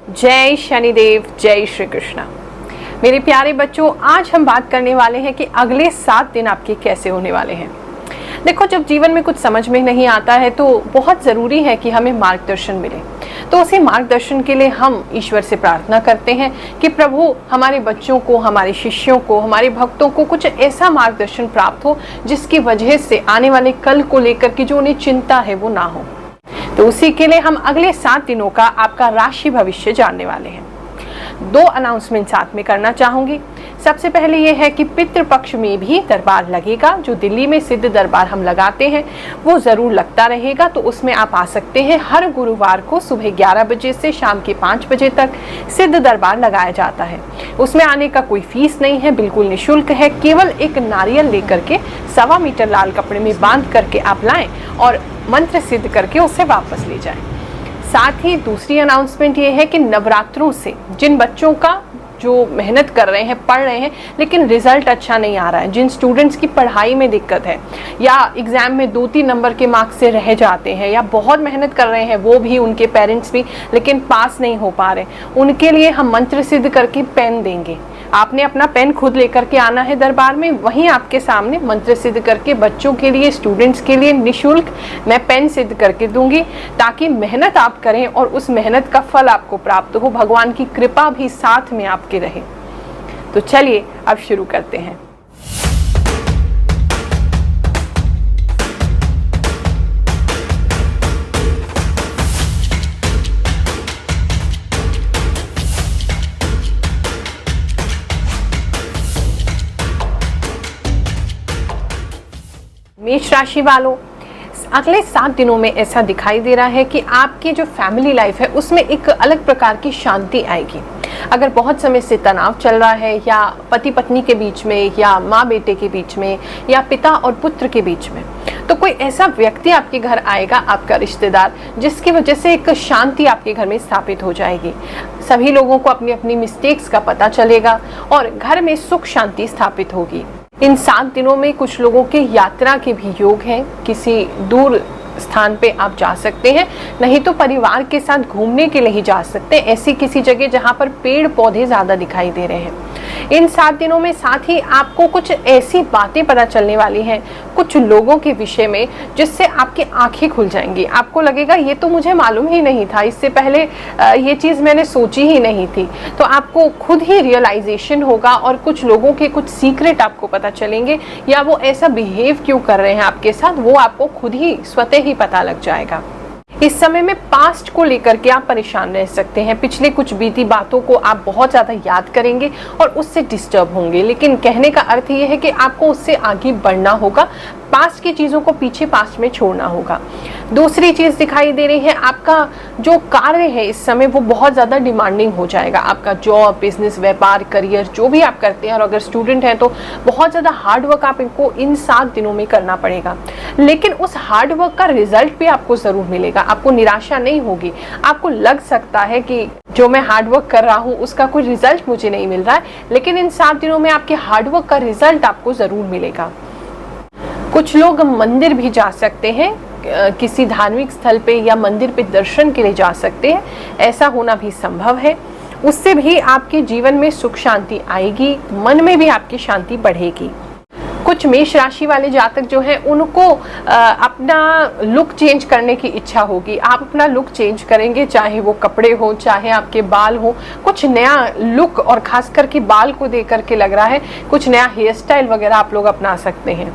जय शनिदेव, जय श्री कृष्णा। मेरे प्यारे बच्चों, आज हम बात करने वाले हैं कि अगले 7 दिन आपके कैसे होने वाले हैं। देखो, जब जीवन में कुछ समझ में नहीं आता है तो बहुत ज़रूरी है कि हमें मार्गदर्शन मिले। तो उसी मार्गदर्शन के लिए हम ईश्वर से प्रार्थना करते हैं कि प्रभु हमारे बच्चों को, हमारे शिष्यों को, हमारे भक्तों को कुछ ऐसा मार्गदर्शन प्राप्त हो जिसकी वजह से आने वाले कल को लेकर के जो उन्हें चिंता है वो ना हो। तो उसी के लिए हम अगले 7 दिनों का आपका राशि भविष्य जानने वाले हैं। 2 अनाउंसमेंट साथ में करना चाहूंगी। सबसे पहले ये है कि पितृपक्ष में भी दरबार लगेगा। जो दिल्ली में सिद्ध दरबार हम लगाते हैं वो ज़रूर लगता रहेगा, तो उसमें आप आ सकते हैं। हर गुरुवार को सुबह 11 बजे से शाम के 5 बजे तक सिद्ध दरबार लगाया जाता है। उसमें आने का कोई फीस नहीं है, बिल्कुल निःशुल्क है। केवल एक नारियल लेकर के 1.25 मीटर लाल कपड़े में बांध करके आप लाएं और मंत्र सिद्ध करके उसे वापस ले जाएं। साथ ही दूसरी अनाउंसमेंट ये है कि नवरात्रों से जिन बच्चों का जो मेहनत कर रहे हैं, पढ़ रहे हैं, लेकिन रिजल्ट अच्छा नहीं आ रहा है, जिन स्टूडेंट्स की पढ़ाई में दिक्कत है या एग्जाम में 2-3 नंबर के मार्क्स से रह जाते हैं या बहुत मेहनत कर रहे हैं, वो भी, उनके पेरेंट्स भी, लेकिन पास नहीं हो पा रहे, उनके लिए हम मंत्र सिद्ध करके पेन देंगे। आपने अपना पेन खुद लेकर के आना है दरबार में, वहीं आपके सामने मंत्र सिद्ध करके बच्चों के लिए, स्टूडेंट्स के लिए निःशुल्क मैं पेन सिद्ध करके दूंगी, ताकि मेहनत आप करें और उस मेहनत का फल आपको प्राप्त हो, भगवान की कृपा भी साथ में आपके रहे। तो चलिए अब शुरू करते हैं। मेष राशि वालों, अगले 7 दिनों में ऐसा दिखाई दे रहा है कि आपकी जो फैमिली लाइफ है उसमें एक अलग प्रकार की शांति आएगी। अगर बहुत समय से तनाव चल रहा है, या पति पत्नी के बीच में, या माँ बेटे के बीच में, या पिता और पुत्र के बीच में, तो कोई ऐसा व्यक्ति आपके घर आएगा, आपका रिश्तेदार, जिसकी वजह से एक शांति आपके घर में स्थापित हो जाएगी। सभी लोगों को अपनी अपनी मिस्टेक्स का पता चलेगा और घर में सुख शांति स्थापित होगी। इन 7 दिनों में कुछ लोगों के यात्रा के भी योग हैं। किसी दूर स्थान पे आप जा सकते हैं, नहीं तो परिवार के साथ घूमने के लिए ही जा सकते हैं, ऐसी किसी जगह जहां पर पेड़ पौधे ज्यादा दिखाई दे रहे हैं। इन 7 दिनों में साथ ही आपको कुछ ऐसी बातें पता चलने वाली हैं कुछ लोगों के विषय में, जिससे आपकी आंखें खुल जाएंगी। आपको लगेगा ये तो मुझे मालूम ही नहीं था, इससे पहले ये चीज़ मैंने सोची ही नहीं थी। तो आपको खुद ही रियलाइजेशन होगा और कुछ लोगों के कुछ सीक्रेट आपको पता चलेंगे, या वो ऐसा बिहेव क्यों कर रहे हैं आपके साथ, वो आपको खुद ही स्वतः ही पता लग जाएगा। इस समय में पास्ट को लेकर के आप परेशान रह सकते हैं। पिछले कुछ बीती बातों को आप बहुत ज़्यादा याद करेंगे और उससे डिस्टर्ब होंगे, लेकिन कहने का अर्थ ये है कि आपको उससे आगे बढ़ना होगा, पास्ट की चीज़ों को पीछे पास्ट में छोड़ना होगा। दूसरी चीज़ दिखाई दे रही है, आपका जो कार्य है इस समय वो बहुत ज़्यादा डिमांडिंग हो जाएगा। आपका जॉब, बिजनेस, व्यापार, करियर, जो भी आप करते हैं, और अगर स्टूडेंट हैं तो बहुत ज़्यादा हार्डवर्क आपको इन 7 दिनों में करना पड़ेगा। लेकिन उस हार्डवर्क का रिजल्ट भी आपको ज़रूर मिलेगा, आपको निराशा नहीं होगी। आपको लग सकता है कि जो मैं हार्डवर्क कर रहा हूँ उसका कोई रिजल्ट मुझे नहीं मिल रहा है, लेकिन इन 7 दिनों में आपके हार्डवर्क का रिजल्ट आपको ज़रूर मिलेगा। कुछ लोग मंदिर भी जा सकते हैं, किसी धार्मिक स्थल पे या मंदिर पे दर्शन के लिए जा सकते हैं, ऐसा होना भी संभव है। उससे भी आपके जीवन में सुख शांति आएगी, मन में भी आपकी शांति बढ़ेगी। कुछ मेष राशि वाले जातक जो हैं उनको अपना लुक चेंज करने की इच्छा होगी। आप अपना लुक चेंज करेंगे, चाहे वो कपड़े हो, चाहे आपके बाल हो, कुछ नया लुक, और खास करके बाल को देख करके लग रहा है कुछ नया हेयर स्टाइल वगैरह आप लोग अपना सकते हैं।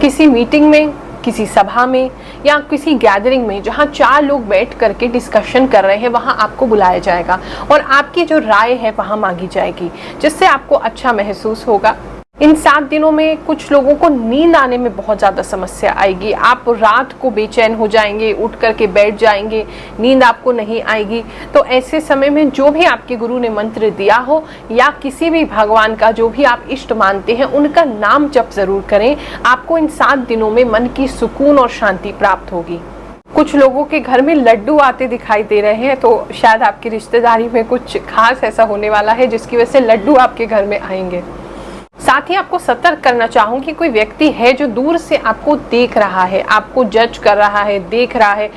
किसी मीटिंग में, किसी सभा में, या किसी गैदरिंग में जहां 4 लोग बैठ करके डिस्कशन कर रहे हैं, वहां आपको बुलाया जाएगा और आपकी जो राय है वहां मांगी जाएगी, जिससे आपको अच्छा महसूस होगा। इन 7 दिनों में कुछ लोगों को नींद आने में बहुत ज़्यादा समस्या आएगी। आप रात को बेचैन हो जाएंगे, उठ करके बैठ जाएंगे, नींद आपको नहीं आएगी। तो ऐसे समय में जो भी आपके गुरु ने मंत्र दिया हो, या किसी भी भगवान का जो भी आप इष्ट मानते हैं, उनका नाम जप जरूर करें। आपको इन 7 दिनों में मन की सुकून और शांति प्राप्त होगी। कुछ लोगों के घर में लड्डू आते दिखाई दे रहे हैं, तो शायद आपकी रिश्तेदारी में कुछ खास ऐसा होने वाला है जिसकी वजह से लड्डू आपके घर में आएंगे। साथ ही आपको सतर्क करना चाहूंगी, कोई व्यक्ति है जो दूर से आपको देख रहा है, आपको जज कर रहा है, देख रहा है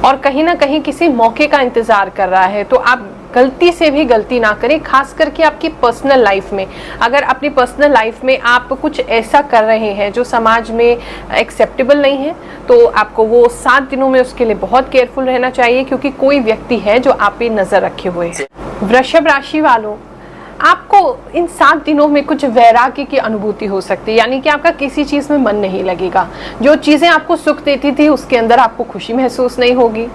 और कहीं ना कहीं किसी मौके का इंतजार कर रहा है, तो आप गलती से भी गलती ना करें, खास करके आपकी पर्सनल लाइफ में। अगर अपनी पर्सनल लाइफ में आप कुछ ऐसा कर रहे हैं जो समाज में एक्सेप्टेबल नहीं है, तो आपको वो 7 दिनों में उसके लिए बहुत केयरफुल रहना चाहिए, क्योंकि कोई व्यक्ति है जो आप पे नजर रखे हुए है। वृषभ राशि वालों, आपको इन 7 दिनों में कुछ वैराग्य की अनुभूति हो सकती है, यानी कि आपका किसी चीज में मन नहीं लगेगा। जो चीजें आपको सुख देती थी उसके अंदर आपको खुशी महसूस नहीं होगी,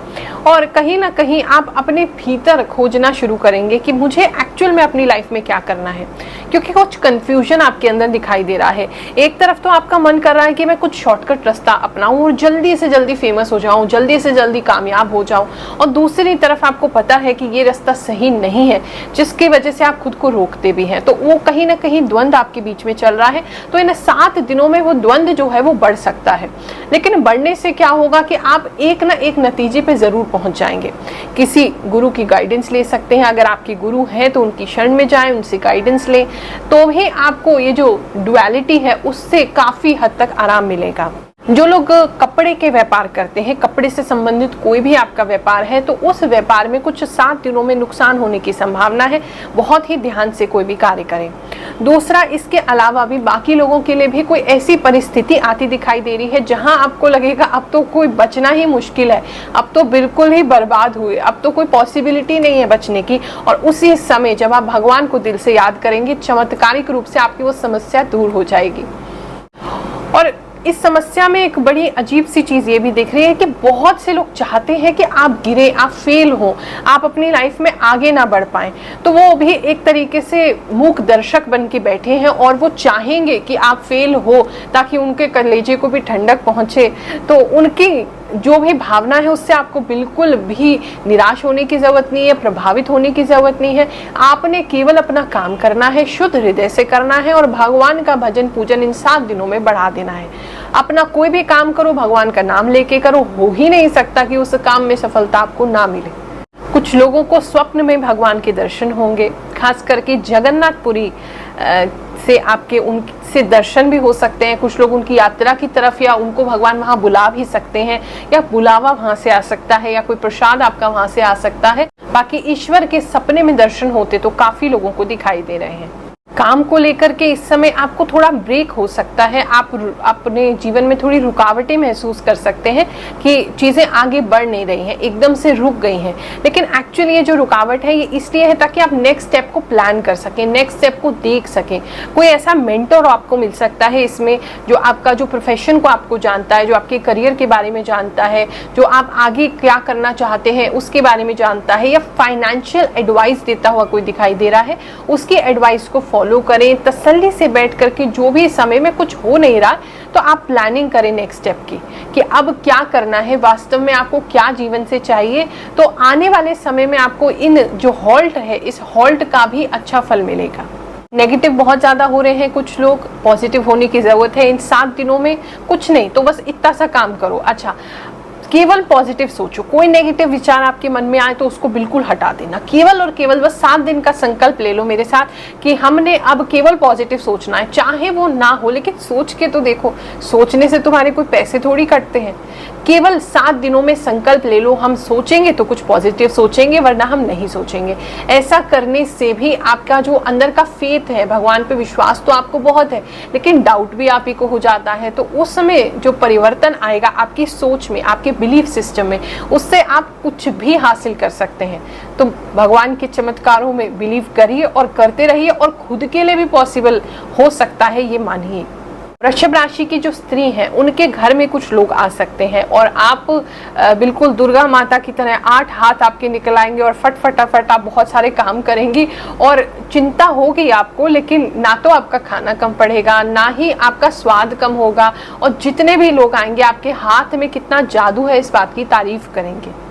और कहीं ना कहीं आप अपने भीतर खोजना शुरू करेंगे कि मुझे एक्चुअल में अपनी लाइफ में क्या करना है, क्योंकि कुछ कंफ्यूजन आपके अंदर दिखाई दे रहा है। एक तरफ तो आपका मन कर रहा है कि मैं कुछ शॉर्टकट रास्ता अपनाऊं और जल्दी से जल्दी फेमस हो जाऊं, जल्दी से जल्दी कामयाब हो जाऊं, और दूसरी तरफ आपको पता है कि ये रास्ता सही नहीं है, जिसकी वजह से आप खुद को रोकते भी हैं। तो वो कहीं ना कहीं द्वंद आपके बीच में चल रहा है। तो इन 7 दिनों में वो द्वंद जो है वो बढ़ सकता है, लेकिन बढ़ने से क्या होगा कि आप एक ना एक नतीजे पे जरूर पहुंच जाएंगे। किसी गुरु की गाइडेंस ले सकते हैं, अगर आपके गुरु हैं तो उनकी शरण में जाएं, उनसे गाइडेंस लें, तो भी आपको ये जो डुअलिटी है उससे काफी हद तक आराम मिलेगा। जो लोग कपड़े के व्यापार करते हैं, कपड़े से संबंधित कोई भी आपका व्यापार है, तो उस व्यापार में कुछ 7 दिनों में नुकसान होने की संभावना है। बहुत ही ध्यान से कोई भी कार्य करें। दूसरा, इसके अलावा भी बाकी लोगों के लिए भी कोई ऐसी परिस्थिति आती दिखाई दे रही है जहां आपको लगेगा अब तो कोई बचना ही मुश्किल है, अब तो बिल्कुल ही बर्बाद हुए, अब तो कोई पॉसिबिलिटी नहीं है बचने की। और उसी समय जब आप भगवान को दिल से याद करेंगे, चमत्कारिक रूप से आपकी वो समस्या दूर हो जाएगी। और इस समस्या में एक बड़ी अजीब सी चीज ये भी दिख रही है कि बहुत से लोग चाहते हैं कि आप गिरे, आप फेल हो, आप अपनी लाइफ में आगे ना बढ़ पाएं। तो वो भी एक तरीके से मूक दर्शक बन के बैठे हैं और वो चाहेंगे कि आप फेल हो ताकि उनके कलेजे को भी ठंडक पहुंचे। तो उनकी जो भी भावना है उससे आपको बिल्कुल भी निराश होने की जरूरत नहीं है, प्रभावित होने की जरूरत नहीं है। आपने केवल अपना काम करना है, शुद्ध हृदय से करना है, और भगवान का भजन पूजन इन 7 दिनों में बढ़ा देना है। अपना कोई भी काम करो, भगवान का नाम लेके करो, हो ही नहीं सकता कि उस काम में सफलता आपको ना मिले। कुछ लोगों को स्वप्न में भगवान के दर्शन होंगे, खास करके जगन्नाथपुरी से आपके उनसे दर्शन भी हो सकते हैं। कुछ लोग उनकी यात्रा की तरफ, या उनको भगवान वहां बुला भी सकते हैं, या बुलावा वहां से आ सकता है, या कोई प्रसाद आपका वहां से आ सकता है। बाकी ईश्वर के सपने में दर्शन होते तो काफी लोगों को दिखाई दे रहे हैं। काम को लेकर के इस समय आपको थोड़ा ब्रेक हो सकता है, आप अपने जीवन में थोड़ी रुकावटें महसूस कर सकते हैं कि चीजें आगे बढ़ नहीं रही हैं, एकदम से रुक गई हैं। लेकिन एक्चुअली ये जो रुकावट है ये इसलिए है ताकि आप नेक्स्ट स्टेप को प्लान कर सकें, नेक्स्ट स्टेप को देख सकें। कोई ऐसा मेंटर आपको मिल सकता है इसमें, जो आपका जो प्रोफेशन को आपको जानता है, जो आपके करियर के बारे में जानता है, जो आप आगे क्या करना चाहते हैं उसके बारे में जानता है, या फाइनेंशियल एडवाइस देता हुआ कोई दिखाई दे रहा है, उसकी एडवाइस को फॉलो करें। तसल्ली से बैठ करके जो भी समय में कुछ हो नहीं रहा तो आप प्लानिंग करें नेक्स्ट स्टेप की, कि अब क्या करना है, वास्तव में आपको क्या जीवन से चाहिए। तो आने वाले समय में आपको इन जो हॉल्ट है, इस हॉल्ट का भी अच्छा फल मिलेगा। नेगेटिव बहुत ज्यादा हो रहे हैं कुछ लोग, पॉजिटिव होने की जरूरत है इन 7 दिनों में। कुछ नहीं तो बस इतना सा काम करो, अच्छा केवल पॉजिटिव सोचो। कोई नेगेटिव विचार आपके मन में आए तो उसको बिल्कुल हटा देना। केवल और केवल बस 7 दिन का संकल्प ले लो मेरे साथ कि हमने अब केवल पॉजिटिव सोचना है, चाहे वो ना हो लेकिन सोच के तो देखो। सोचने से तुम्हारे कोई पैसे थोड़ी कटते हैं। केवल 7 दिनों में संकल्प ले लो, हम सोचेंगे तो कुछ पॉजिटिव सोचेंगे, वरना हम नहीं सोचेंगे। ऐसा करने से भी आपका जो अंदर का फेथ है, भगवान पे विश्वास तो आपको बहुत है लेकिन डाउट भी आप ही को हो जाता है। तो उस समय जो परिवर्तन आएगा आपकी सोच में, आपके बिलीफ सिस्टम में, उससे आप कुछ भी हासिल कर सकते हैं। तो भगवान के चमत्कारों में बिलीव करिए और करते रहिए, और खुद के लिए भी पॉसिबल हो सकता है, ये मानिए। वृषभ राशि की जो स्त्री हैं उनके घर में कुछ लोग आ सकते हैं, और आप बिल्कुल दुर्गा माता की तरह 8 हाथ आपके निकल आएंगे और फटाफट आप बहुत सारे काम करेंगी। और चिंता होगी आपको, लेकिन ना तो आपका खाना कम पड़ेगा, ना ही आपका स्वाद कम होगा, और जितने भी लोग आएंगे आपके हाथ में कितना जादू है इस बात की तारीफ करेंगे।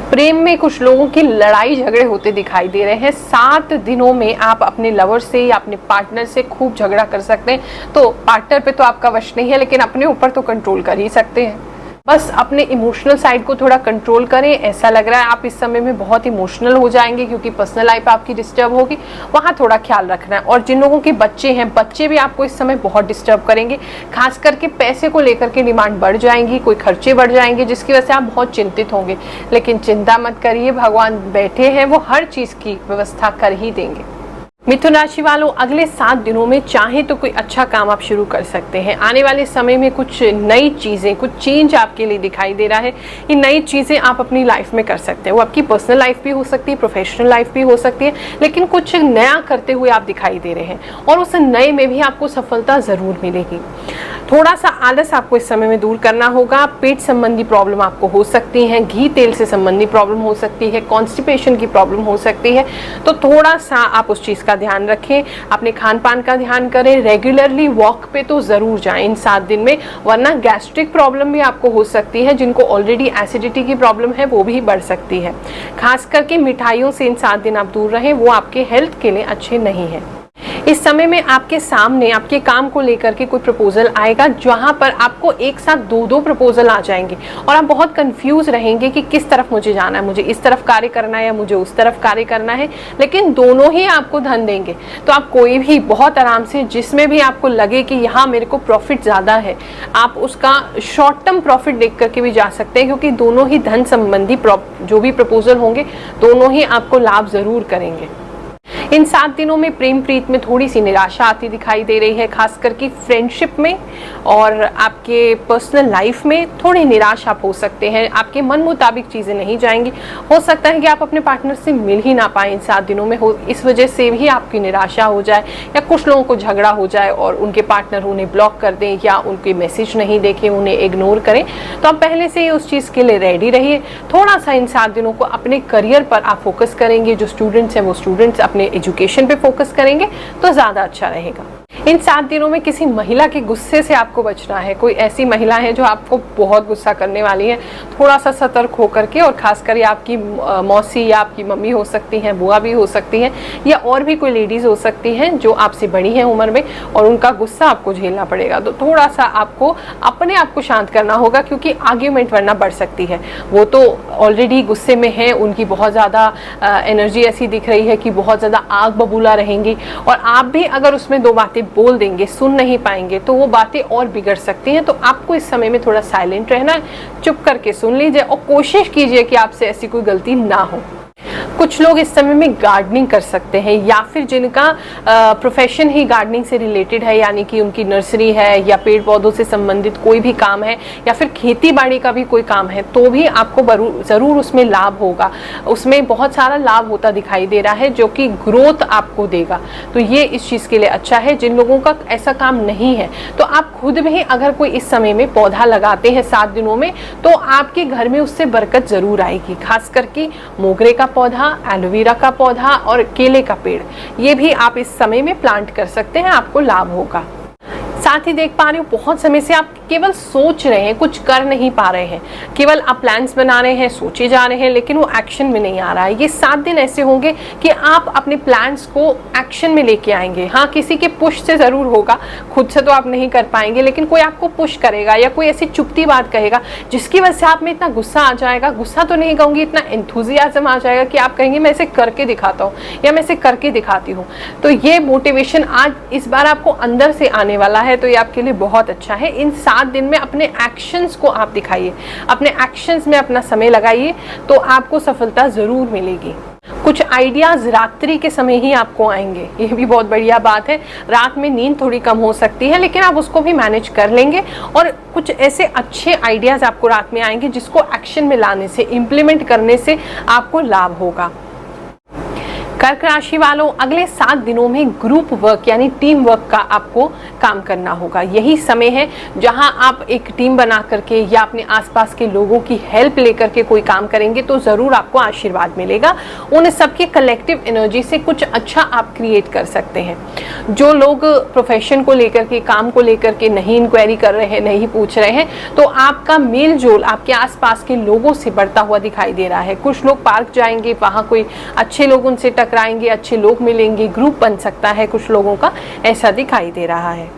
प्रेम में कुछ लोगों की लड़ाई झगड़े होते दिखाई दे रहे हैं। 7 दिनों में आप अपने लवर से या अपने पार्टनर से खूब झगड़ा कर सकते हैं। तो पार्टनर पे तो आपका वश नहीं है, लेकिन अपने ऊपर तो कंट्रोल कर ही सकते हैं। बस अपने इमोशनल साइड को थोड़ा कंट्रोल करें। ऐसा लग रहा है आप इस समय में बहुत इमोशनल हो जाएंगे क्योंकि पर्सनल लाइफ आपकी डिस्टर्ब होगी, वहाँ थोड़ा ख्याल रखना है। और जिन लोगों के बच्चे हैं, बच्चे भी आपको इस समय बहुत डिस्टर्ब करेंगे, खास करके पैसे को लेकर के डिमांड बढ़ जाएंगी, कोई खर्चे बढ़ जाएंगे जिसकी वजह से आप बहुत चिंतित होंगे। लेकिन चिंता मत करिए, भगवान बैठे हैं, वो हर चीज़ की व्यवस्था कर ही देंगे। मिथुन राशि वालों, अगले 7 दिनों में चाहे तो कोई अच्छा काम आप शुरू कर सकते हैं। आने वाले समय में कुछ नई चीज़ें, कुछ चेंज आपके लिए दिखाई दे रहा है। ये नई चीज़ें आप अपनी लाइफ में कर सकते हैं। वो आपकी पर्सनल लाइफ भी हो सकती है, प्रोफेशनल लाइफ भी हो सकती है, लेकिन कुछ नया करते हुए आप दिखाई दे रहे हैं और उस नए में भी आपको सफलता ज़रूर मिलेगी। थोड़ा सा आलस आपको इस समय में दूर करना होगा। पेट संबंधी प्रॉब्लम आपको हो सकती है, घी तेल से संबंधी प्रॉब्लम हो सकती है, कॉन्स्टिपेशन की प्रॉब्लम हो सकती है, तो थोड़ा सा आप उस चीज़ का ध्यान रखें। अपने खान पान का ध्यान करें। रेगुलरली वॉक पे तो ज़रूर जाएं इन 7 दिन में, वरना गैस्ट्रिक प्रॉब्लम भी आपको हो सकती है। जिनको ऑलरेडी एसिडिटी की प्रॉब्लम है वो भी बढ़ सकती है। खास करके मिठाइयों से इन 7 दिन आप दूर रहें, वो आपके हेल्थ के लिए अच्छे नहीं है। इस समय में आपके सामने आपके काम को लेकर के कोई प्रपोजल आएगा जहां पर आपको एक साथ 2-2 प्रपोजल आ जाएंगे और आप बहुत कंफ्यूज रहेंगे कि किस तरफ मुझे जाना है, मुझे इस तरफ कार्य करना है या मुझे उस तरफ कार्य करना है, लेकिन दोनों ही आपको धन देंगे। तो आप कोई भी बहुत आराम से, जिसमें भी आपको लगे कि यहाँ मेरे को प्रॉफिट ज़्यादा है, आप उसका शॉर्ट टर्म प्रॉफिट देख करके भी जा सकते हैं, क्योंकि दोनों ही धन संबंधी जो भी प्रपोजल होंगे दोनों ही आपको लाभ ज़रूर करेंगे। इन 7 दिनों में प्रेम प्रीत में थोड़ी सी निराशा आती दिखाई दे रही है, खास करके फ्रेंडशिप में और आपके पर्सनल लाइफ में थोड़ी निराश आप हो सकते हैं। आपके मन मुताबिक चीज़ें नहीं जाएंगी। हो सकता है कि आप अपने पार्टनर से मिल ही ना पाएँ इन 7 दिनों में, इस वजह से भी आपकी निराशा हो जाए, या कुछ लोगों को झगड़ा हो जाए और उनके पार्टनर उन्हें ब्लॉक कर दें या उनके मैसेज नहीं देखें, उन्हें इग्नोर करें। तो आप पहले से ही उस चीज़ के लिए रेडी रहिए। थोड़ा सा इन 7 दिनों को अपने करियर पर आप फोकस करेंगे। जो स्टूडेंट्स हैं वो स्टूडेंट्स अपने एजुकेशन पे फोकस करेंगे तो ज़्यादा अच्छा रहेगा। इन 7 दिनों में किसी महिला के गुस्से से आपको बचना है। कोई ऐसी महिला है जो आपको बहुत गुस्सा करने वाली है, थोड़ा सा सतर्क होकर के, और खासकर ये आपकी मौसी या आपकी मम्मी हो सकती हैं, बुआ भी हो सकती हैं, या और भी कोई लेडीज़ हो सकती हैं जो आपसे बड़ी हैं उम्र में, और उनका गुस्सा आपको झेलना पड़ेगा। तो थोड़ा सा आपको अपने आप को शांत करना होगा, क्योंकि आर्ग्यूमेंट वरना बढ़ सकती है। वो तो ऑलरेडी गुस्से में है, उनकी बहुत ज़्यादा एनर्जी ऐसी दिख रही है कि बहुत ज़्यादा आग बबूला रहेंगी, और आप भी अगर उसमें 2 बातें बोल देंगे, सुन नहीं पाएंगे, तो वो बातें और बिगड़ सकती हैं। तो आपको इस समय में थोड़ा साइलेंट रहना है, चुप करके सुन लीजिए और कोशिश कीजिए कि आपसे ऐसी कोई गलती ना हो। कुछ लोग इस समय में गार्डनिंग कर सकते हैं, या फिर जिनका प्रोफेशन ही गार्डनिंग से रिलेटेड है, यानी कि उनकी नर्सरी है या पेड़ पौधों से संबंधित कोई भी काम है, या फिर खेती बाड़ी का भी कोई काम है, तो भी आपको ज़रूर उसमें लाभ होगा। उसमें बहुत सारा लाभ होता दिखाई दे रहा है जो कि ग्रोथ आपको देगा। तो ये इस चीज़ के लिए अच्छा है। जिन लोगों का ऐसा काम नहीं है, तो आप खुद भी अगर कोई इस समय में पौधा लगाते हैं 7 दिनों में, तो आपके घर में उससे बरकत ज़रूर आएगी। खास करके मोगरे का पौधा, एलोवेरा का पौधा और केले का पेड़, ये भी आप इस समय में प्लांट कर सकते हैं, आपको लाभ होगा। साथ ही देख पा रहे हो बहुत समय से आप केवल सोच रहे हैं, कुछ कर नहीं पा रहे हैं, केवल आप प्लान्स बना रहे हैं, सोचे जा रहे हैं, लेकिन वो एक्शन में नहीं आ रहा है। ये 7 दिन ऐसे होंगे कि आप अपने प्लान्स को एक्शन में लेके आएंगे। हाँ, किसी के पुश से ज़रूर होगा, खुद से तो आप नहीं कर पाएंगे, लेकिन कोई आपको पुश करेगा या कोई ऐसी चुपती बात कहेगा जिसकी वजह से आप में इतना गुस्सा आ जाएगा, गुस्सा तो नहीं कहूँगी, इतना एंथुजियाज्म आ जाएगा कि आप कहेंगे मैं इसे करके दिखाता हूँ या मैं इसे करके दिखाती हूँ। तो ये मोटिवेशन आज इस बार आपको अंदर से आने वाला है, तो ये आपके लिए बहुत अच्छा है। इन 7 दिन में अपने एक्शंस को आप दिखाइए, अपने एक्शंस में अपना समय लगाइए, तो आपको सफलता ज़रूर मिलेगी। कुछ आइडियाज़ रात्रि के समय ही आपको आएंगे, ये भी बहुत बढ़िया बात है। रात में नींद थोड़ी कम हो सकती है, लेकिन आप उसको भी मैनेज कर लेंगे, और कुछ ऐसे अच्छे आइडियाज़ आपको रात में आएंगे जिसको एक्शन में लाने से, इम्प्लीमेंट करने से आपको लाभ होगा। कर्क राशि वालों, अगले 7 दिनों में ग्रुप वर्क यानी टीम वर्क का आपको काम करना होगा। यही समय है जहां आप एक टीम बना करके या अपने आसपास के लोगों की हेल्प लेकर के कोई काम करेंगे तो ज़रूर आपको आशीर्वाद मिलेगा। उन सबकी कलेक्टिव एनर्जी से कुछ अच्छा आप क्रिएट कर सकते हैं। जो लोग प्रोफेशन को लेकर के, काम को लेकर के नहीं इंक्वायरी कर रहे हैं, नहीं पूछ रहे हैं, तो आपका मेल जोल आपके आसपास के लोगों से बढ़ता हुआ दिखाई दे रहा है। कुछ लोग पार्क जाएंगे, वहाँ कोई अच्छे लोग उनसे टकराएंगे, अच्छे लोग मिलेंगे, ग्रुप बन सकता है कुछ लोगों का, ऐसा दिखाई दे रहा है।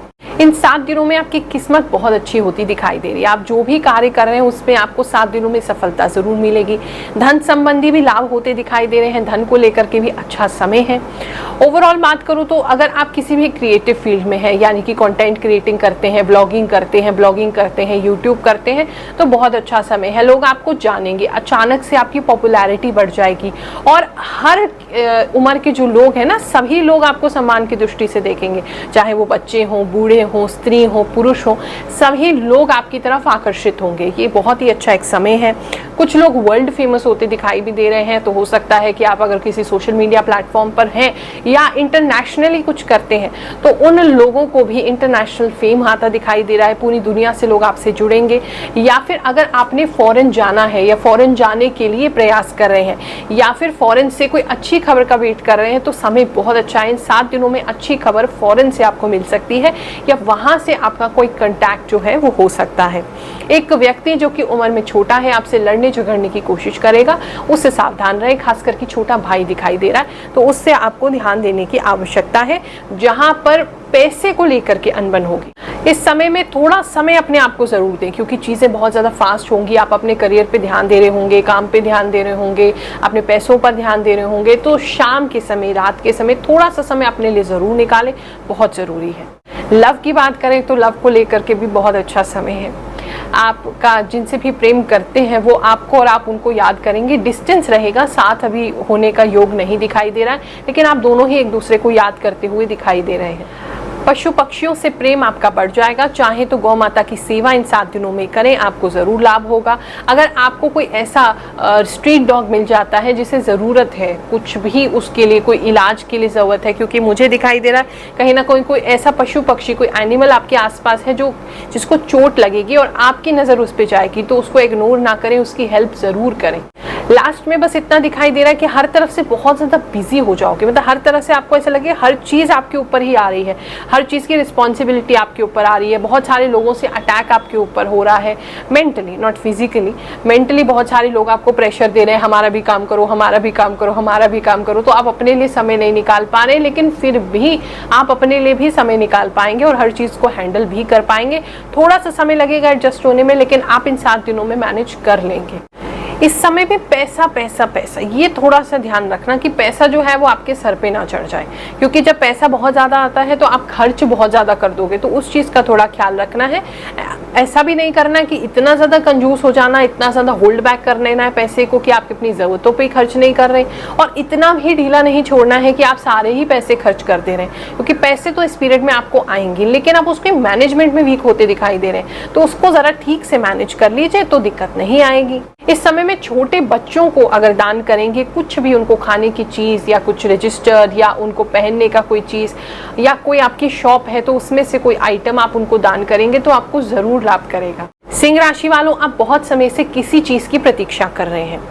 इन 7 दिनों में आपकी किस्मत बहुत अच्छी होती दिखाई दे रही है। आप जो भी कार्य कर रहे हैं उसमें आपको 7 दिनों में सफलता जरूर मिलेगी। धन संबंधी भी लाभ होते दिखाई दे रहे हैं, धन को लेकर के भी अच्छा समय है। ओवरऑल बात करूं तो अगर आप किसी भी क्रिएटिव फील्ड में हैं, यानी कि कंटेंट क्रिएटिंग करते हैं, ब्लॉगिंग करते हैं, यूट्यूब करते हैं, तो बहुत अच्छा समय है। लोग आपको जानेंगे, अचानक से आपकी पॉपुलैरिटी बढ़ जाएगी और हर उम्र के जो लोग हैं ना, सभी लोग आपको सम्मान की दृष्टि से देखेंगे, चाहे वो बच्चे हों, बूढ़े हो, स्त्री हो, पुरुष हो, सभी लोग आपकी तरफ आकर्षित होंगे। ये बहुत ही अच्छा एक समय है। कुछ लोग वर्ल्ड फेमस होते दिखाई भी दे रहे हैं, तो हो सकता है कि आप अगर किसी सोशल मीडिया प्लेटफॉर्म पर हैं या इंटरनेशनली कुछ करते हैं तो उन लोगों को भी इंटरनेशनल फेम आता दिखाई दे रहा है। पूरी दुनिया से लोग आपसे जुड़ेंगे, या फिर अगर आपने फॉरेन जाना है या फॉरेन जाने के लिए प्रयास कर रहे हैं या फिर फॉरेन से कोई अच्छी खबर का वेट कर रहे हैं, तो समय बहुत अच्छा है। इन 7 दिनों में अच्छी खबर फॉरेन से आपको मिल सकती है या वहां से आपका कोई कांटेक्ट जो है वो हो सकता है। एक व्यक्ति जो कि उम्र में छोटा है, आपसे लड़ने झगड़ने की कोशिश करेगा, उससे सावधान रहें। खास करके छोटा भाई दिखाई दे रहा है, तो उससे आपको ध्यान देने की आवश्यकता है, जहां पर पैसे को लेकर के अनबन होगी। इस समय में थोड़ा समय अपने आप को जरूर दें, क्योंकि चीजें बहुत ज्यादा फास्ट होंगी। आप अपने करियर पे ध्यान दे रहे होंगे, काम पे ध्यान दे रहे होंगे, अपने पैसों पर ध्यान दे रहे होंगे, तो शाम के समय, रात के समय थोड़ा सा समय अपने लिए जरूर निकालें, बहुत जरूरी है। लव की बात करें तो लव को लेकर के भी बहुत अच्छा समय है। आपका जिनसे भी प्रेम करते हैं वो आपको और आप उनको याद करेंगे। डिस्टेंस रहेगा, साथ अभी होने का योग नहीं दिखाई दे रहा है, लेकिन आप दोनों ही एक दूसरे को याद करते हुए दिखाई दे रहे हैं। पशु पक्षियों से प्रेम आपका बढ़ जाएगा। चाहे तो गौ माता की सेवा इन 7 दिनों में करें, आपको जरूर लाभ होगा। अगर आपको कोई ऐसा स्ट्रीट डॉग मिल जाता है जिसे ज़रूरत है, कुछ भी उसके लिए कोई इलाज के लिए ज़रूरत है, क्योंकि मुझे दिखाई दे रहा है कहीं ना कोई ऐसा पशु पक्षी, कोई एनिमल आपके आसपास है जो जिसको चोट लगेगी और आपकी नज़र उस पर जाएगी, तो उसको इग्नोर ना करें, उसकी हेल्प ज़रूर करें। लास्ट में बस इतना दिखाई दे रहा है कि हर तरफ से बहुत ज़्यादा बिजी हो जाओगे, मतलब हर तरह से आपको ऐसा लगे हर चीज़ आपके ऊपर ही आ रही है, हर चीज़ की रिस्पॉन्सिबिलिटी आपके ऊपर आ रही है। बहुत सारे लोगों से अटैक आपके ऊपर हो रहा है, मेंटली, नॉट फिजिकली। मेंटली बहुत सारे लोग आपको प्रेशर दे रहे हैं, हमारा भी काम करो, हमारा भी काम करो, हमारा भी काम करो। तो आप अपने लिए समय नहीं निकाल पा रहे, लेकिन फिर भी आप अपने लिए भी समय निकाल पाएंगे और हर चीज़ को हैंडल भी कर पाएंगे। थोड़ा सा समय लगेगा एडजस्ट होने में, लेकिन आप इन 7 दिनों में मैनेज कर लेंगे। इस समय पे पैसा पैसा पैसा, ये थोड़ा सा ध्यान रखना कि पैसा जो है वो आपके सर पे ना चढ़ जाए, क्योंकि जब पैसा बहुत ज़्यादा आता है तो आप खर्च बहुत ज़्यादा कर दोगे, तो उस चीज़ का थोड़ा ख्याल रखना है। ऐसा भी नहीं करना कि इतना ज़्यादा कंजूस हो जाना, इतना ज़्यादा होल्ड बैक कर लेना है पैसे को कि आप अपनी ज़रूरतों पे ही खर्च नहीं कर रहे, और इतना भी ढीला नहीं छोड़ना है कि आप सारे ही पैसे खर्च कर दे रहे हैं, क्योंकि पैसे तो इस पीरियड में आपको आएंगे, लेकिन आप उसके मैनेजमेंट में वीक होते दिखाई दे रहे हैं, तो उसको ज़रा ठीक से मैनेज कर लीजिए तो दिक्कत नहीं आएगी। इस समय में छोटे बच्चों को अगर दान करेंगे, कुछ भी उनको खाने की चीज़ या कुछ रजिस्टर या उनको पहनने का कोई चीज़ या कोई आपकी शॉप है तो उसमें से कोई आइटम आप उनको दान करेंगे तो आपको ज़रूर लाभ करेगा। सिंह राशि वालों, आप बहुत समय से किसी चीज़ की प्रतीक्षा कर रहे हैं,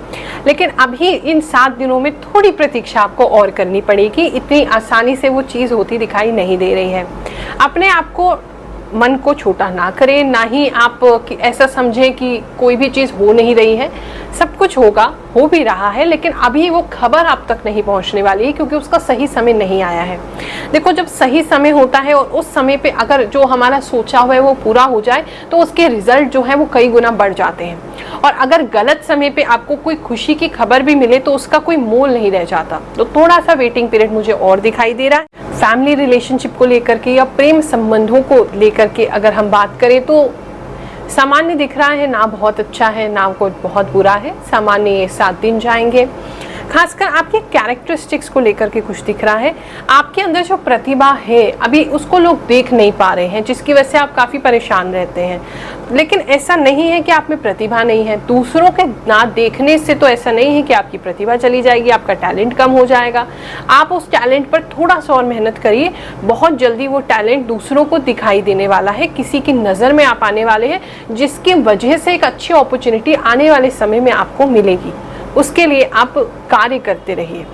लेकिन अभी इन 7 दिनों में थोड़ी प्रतीक्षा आपको और करनी पड़ेगी। इतनी आसानी से वो चीज़ होती दिखाई नहीं दे रही है। अपने आप को, मन को छोटा ना करें, ना ही आप ऐसा समझें कि कोई भी चीज़ हो नहीं रही है। सब कुछ होगा, हो भी रहा है, लेकिन अभी वो खबर आप तक नहीं पहुंचने वाली है, क्योंकि उसका सही समय नहीं आया है। देखो, जब सही समय होता है और उस समय पे अगर जो हमारा सोचा हुआ है वो पूरा हो जाए तो उसके रिजल्ट जो है वो कई गुना बढ़ जाते हैं, और अगर गलत समय पे आपको कोई खुशी की खबर भी मिले तो उसका कोई मोल नहीं रह जाता। तो थोड़ा सा वेटिंग पीरियड मुझे और दिखाई दे रहा है। फैमिली रिलेशनशिप को लेकर के या प्रेम संबंधों को लेकर के अगर हम बात करें तो सामान्य दिख रहा है, ना बहुत अच्छा है ना कोई बहुत बुरा है। सामान्य ये 7 दिन जाएंगे। खासकर आपके कैरेक्टरिस्टिक्स को लेकर के कुछ दिख रहा है। आपके अंदर जो प्रतिभा है अभी उसको लोग देख नहीं पा रहे हैं, जिसकी वजह से आप काफ़ी परेशान रहते हैं। लेकिन ऐसा नहीं है कि आप में प्रतिभा नहीं है। दूसरों के ना देखने से तो ऐसा नहीं है कि आपकी प्रतिभा चली जाएगी, आपका टैलेंट कम हो जाएगा। आप उस टैलेंट पर थोड़ा सा और मेहनत करिए, बहुत जल्दी वो टैलेंट दूसरों को दिखाई देने वाला है, किसी की नज़र में आप आने वाले हैं, जिसकी वजह से एक अच्छी अपॉर्चुनिटी आने वाले समय में आपको मिलेगी। उसके लिए आप कार्य करते रहिए।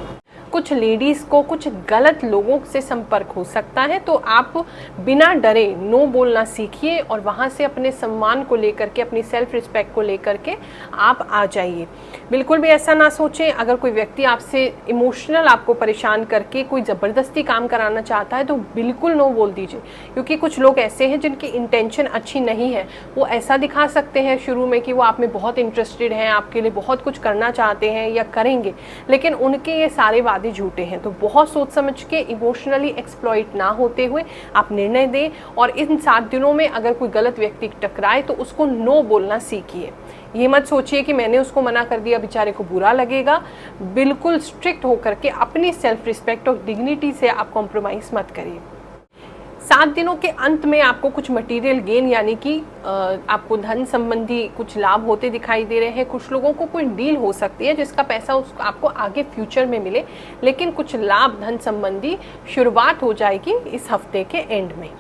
कुछ लेडीज़ को कुछ गलत लोगों से संपर्क हो सकता है, तो आप बिना डरे नो बोलना सीखिए और वहाँ से अपने सम्मान को लेकर के, अपनी सेल्फ रिस्पेक्ट को लेकर के आप आ जाइए। बिल्कुल भी ऐसा ना सोचें, अगर कोई व्यक्ति आपसे इमोशनल आपको परेशान करके कोई ज़बरदस्ती काम कराना चाहता है तो बिल्कुल नो बोल दीजिए, क्योंकि कुछ लोग ऐसे हैं जिनकी इंटेंशन अच्छी नहीं है। वो ऐसा दिखा सकते हैं शुरू में कि वो आप में बहुत इंटरेस्टेड हैं, आपके लिए बहुत कुछ करना चाहते हैं या करेंगे, लेकिन उनके ये सारे वादे झूठे हैं। तो बहुत सोच समझ के इमोशनली एक्सप्लॉइट ना होते हुए आप निर्णय दें, और इन 7 दिनों में अगर कोई गलत व्यक्ति टकराए तो उसको नो बोलना सीखिए। ये मत सोचिए कि मैंने उसको मना कर दिया, बेचारे को बुरा लगेगा। बिल्कुल स्ट्रिक्ट होकर के अपनी सेल्फ रिस्पेक्ट और डिग्निटी से आप कॉम्प्रोमाइज़ मत करिए। 7 दिनों के अंत में आपको कुछ मटेरियल गेन यानी कि आपको धन संबंधी कुछ लाभ होते दिखाई दे रहे हैं। कुछ लोगों को कोई डील हो सकती है जिसका पैसा उसको आपको आगे फ्यूचर में मिले, लेकिन कुछ लाभ धन संबंधी शुरुआत हो जाएगी इस हफ्ते के एंड में।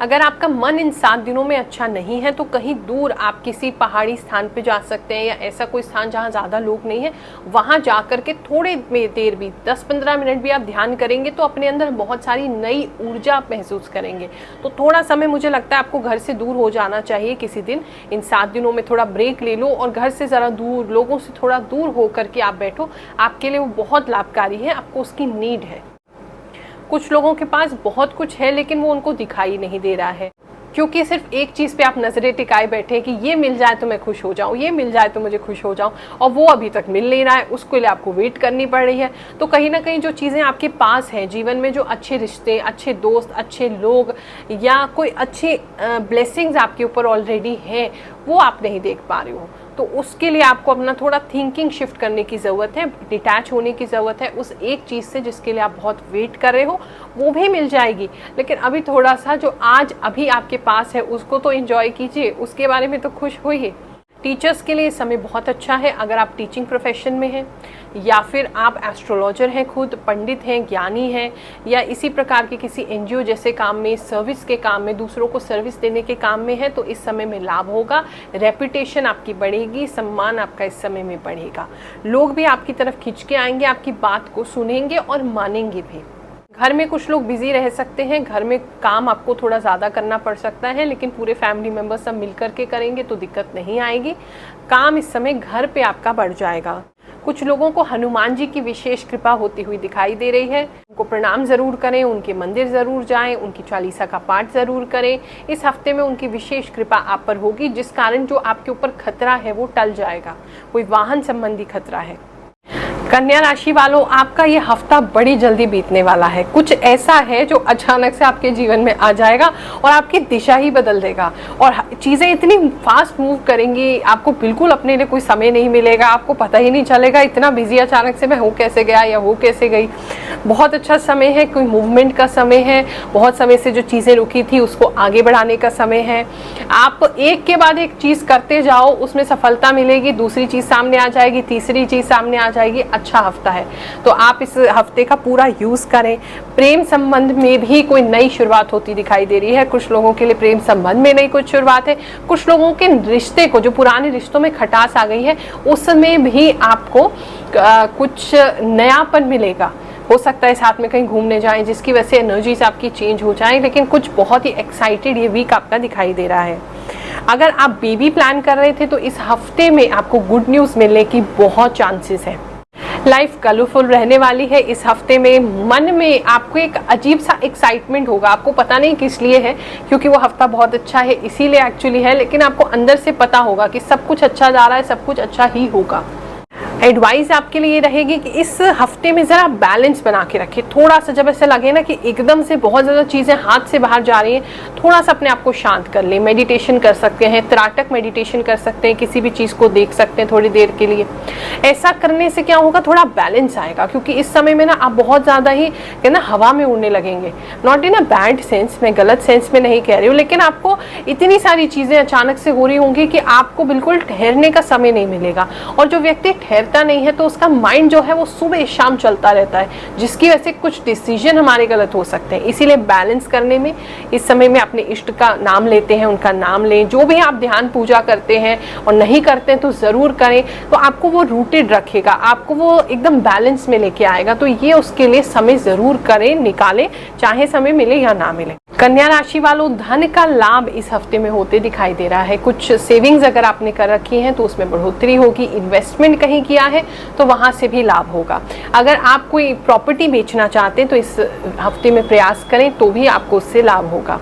अगर आपका मन इन 7 दिनों में अच्छा नहीं है तो कहीं दूर आप किसी पहाड़ी स्थान पे जा सकते हैं, या ऐसा कोई स्थान जहाँ ज़्यादा लोग नहीं है, वहाँ जा कर के थोड़े देर भी 10-15 मिनट भी आप ध्यान करेंगे तो अपने अंदर बहुत सारी नई ऊर्जा महसूस करेंगे। तो थोड़ा समय मुझे लगता है आपको घर से दूर हो जाना चाहिए किसी दिन। इन 7 दिनों में थोड़ा ब्रेक ले लो और घर से ज़रा दूर, लोगों से थोड़ा दूर हो करके आप बैठो। आपके लिए वो बहुत लाभकारी है, आपको उसकी नीड है। कुछ लोगों के पास बहुत कुछ है लेकिन वो उनको दिखाई नहीं दे रहा है, क्योंकि सिर्फ एक चीज़ पे आप नज़रें टिकाए बैठे कि ये मिल जाए तो मैं खुश हो जाऊँ, ये मिल जाए तो मुझे खुश हो जाऊँ, और वो अभी तक मिल नहीं रहा है, उसके लिए आपको वेट करनी पड़ रही है। तो कहीं ना कहीं जो चीज़ें आपके पास हैं जीवन में, जो अच्छे रिश्ते, अच्छे दोस्त, अच्छे लोग या कोई अच्छे ब्लेसिंग्स आपके ऊपर ऑलरेडी हैं, वो आप नहीं देख पा रहे हो। तो उसके लिए आपको अपना थोड़ा थिंकिंग शिफ्ट करने की ज़रूरत है, डिटैच होने की ज़रूरत है उस एक चीज़ से जिसके लिए आप बहुत वेट कर रहे हो। वो भी मिल जाएगी, लेकिन अभी थोड़ा सा जो आज अभी आपके पास है उसको तो एंजॉय कीजिए, उसके बारे में तो खुश होइए। टीचर्स के लिए समय बहुत अच्छा है। अगर आप टीचिंग प्रोफेशन में हैं या फिर आप एस्ट्रोलॉजर हैं, खुद पंडित हैं, ज्ञानी हैं, या इसी प्रकार के किसी एनजीओ जैसे काम में, सर्विस के काम में, दूसरों को सर्विस देने के काम में है, तो इस समय में लाभ होगा। रेपुटेशन आपकी बढ़ेगी, सम्मान आपका इस समय में बढ़ेगा। लोग भी आपकी तरफ खिंच के आएंगे, आपकी बात को सुनेंगे और मानेंगे भी। घर में कुछ लोग बिजी रह सकते हैं, घर में काम आपको थोड़ा ज़्यादा करना पड़ सकता है, लेकिन पूरे फैमिली मेम्बर्स सब मिल करके करेंगे तो दिक्कत नहीं आएगी। काम इस समय घर पे आपका बढ़ जाएगा। कुछ लोगों को हनुमान जी की विशेष कृपा होती हुई दिखाई दे रही है। उनको प्रणाम ज़रूर करें, उनके मंदिर ज़रूर जाएं, उनकी चालीसा का पाठ ज़रूर करें। इस हफ्ते में उनकी विशेष कृपा आप पर होगी, जिस कारण जो आपके ऊपर खतरा है वो टल जाएगा। कोई वाहन संबंधी खतरा है। कन्या राशि वालों, आपका ये हफ्ता बड़ी जल्दी बीतने वाला है। कुछ ऐसा है जो अचानक से आपके जीवन में आ जाएगा और आपकी दिशा ही बदल देगा, और चीज़ें इतनी फास्ट मूव करेंगी, आपको बिल्कुल अपने लिए कोई समय नहीं मिलेगा, आपको पता ही नहीं चलेगा इतना बिजी अचानक से मैं हो कैसे गया या वो कैसे गई। बहुत अच्छा समय है, कोई मूवमेंट का समय है, बहुत समय से जो चीज़ें रुकी थी उसको आगे बढ़ाने का समय है। आप एक के बाद एक चीज़ करते जाओ, उसमें सफलता मिलेगी, दूसरी चीज़ सामने आ जाएगी, तीसरी चीज़ सामने आ जाएगी। अच्छा हफ्ता है, तो आप इस हफ्ते का पूरा यूज करें। प्रेम संबंध में भी कोई नई शुरुआत होती दिखाई दे रही है। कुछ लोगों के लिए प्रेम संबंध में नई कुछ शुरुआत है। कुछ लोगों के रिश्ते को, जो पुराने रिश्तों में खटास आ गई है, उसमें भी आपको कुछ नयापन मिलेगा। हो सकता है साथ में कहीं घूमने जाएं जिसकी वजह से एनर्जीज आपकी चेंज हो जाएं, लेकिन कुछ बहुत ही एक्साइटेड ये वीक आपका दिखाई दे रहा है। अगर आप बेबी प्लान कर रहे थे तो इस हफ्ते में आपको गुड न्यूज़ मिलने की बहुत चांसेस है। लाइफ कलरफुल रहने वाली है इस हफ्ते में। मन में आपको एक अजीब सा एक्साइटमेंट होगा, आपको पता नहीं किस लिए है, क्योंकि वो हफ्ता बहुत अच्छा है इसीलिए एक्चुअली है, लेकिन आपको अंदर से पता होगा कि सब कुछ अच्छा जा रहा है, सब कुछ अच्छा ही होगा। एडवाइस आपके लिए ये रहेगी कि इस हफ्ते में ज़रा बैलेंस बना के रखें। थोड़ा सा जब ऐसे लगे ना कि एकदम से बहुत ज़्यादा चीज़ें हाथ से बाहर जा रही हैं, थोड़ा सा अपने आप को शांत कर लें। मेडिटेशन कर सकते हैं, त्राटक मेडिटेशन कर सकते हैं, किसी भी चीज़ को देख सकते हैं थोड़ी देर के लिए। ऐसा करने से क्या होगा, थोड़ा बैलेंस आएगा, क्योंकि इस समय में ना आप बहुत ज़्यादा ही ना हवा में उड़ने लगेंगे। Not in a bad sense, मैं गलत सेंस में नहीं कह रही हूँ, लेकिन आपको इतनी सारी चीज़ें अचानक से हो रही होंगी कि आपको बिल्कुल ठहरने का समय नहीं मिलेगा। और जो व्यक्ति ठहर ठहरता नहीं है तो उसका माइंड जो है वो सुबह शाम चलता रहता है, जिसकी वजह से कुछ डिसीजन हमारे गलत हो सकते हैं। इसीलिए बैलेंस करने में इस समय में अपने इष्ट का नाम लेते हैं, उनका नाम लें। जो भी आप ध्यान पूजा करते हैं और नहीं करते हैं तो ज़रूर करें, तो आपको वो रूटेड रखेगा, आपको वो एकदम बैलेंस में लेके आएगा। तो ये उसके लिए समय ज़रूर करें, निकालें, चाहे समय मिले या ना मिले। कन्या राशि वालों, धन का लाभ इस हफ्ते में होते दिखाई दे रहा है। कुछ सेविंग्स अगर आपने कर रखी हैं तो उसमें बढ़ोतरी होगी। इन्वेस्टमेंट कहीं किया है तो वहां से भी लाभ होगा। अगर आप कोई प्रॉपर्टी बेचना चाहते हैं तो इस हफ्ते में प्रयास करें तो भी आपको उससे लाभ होगा।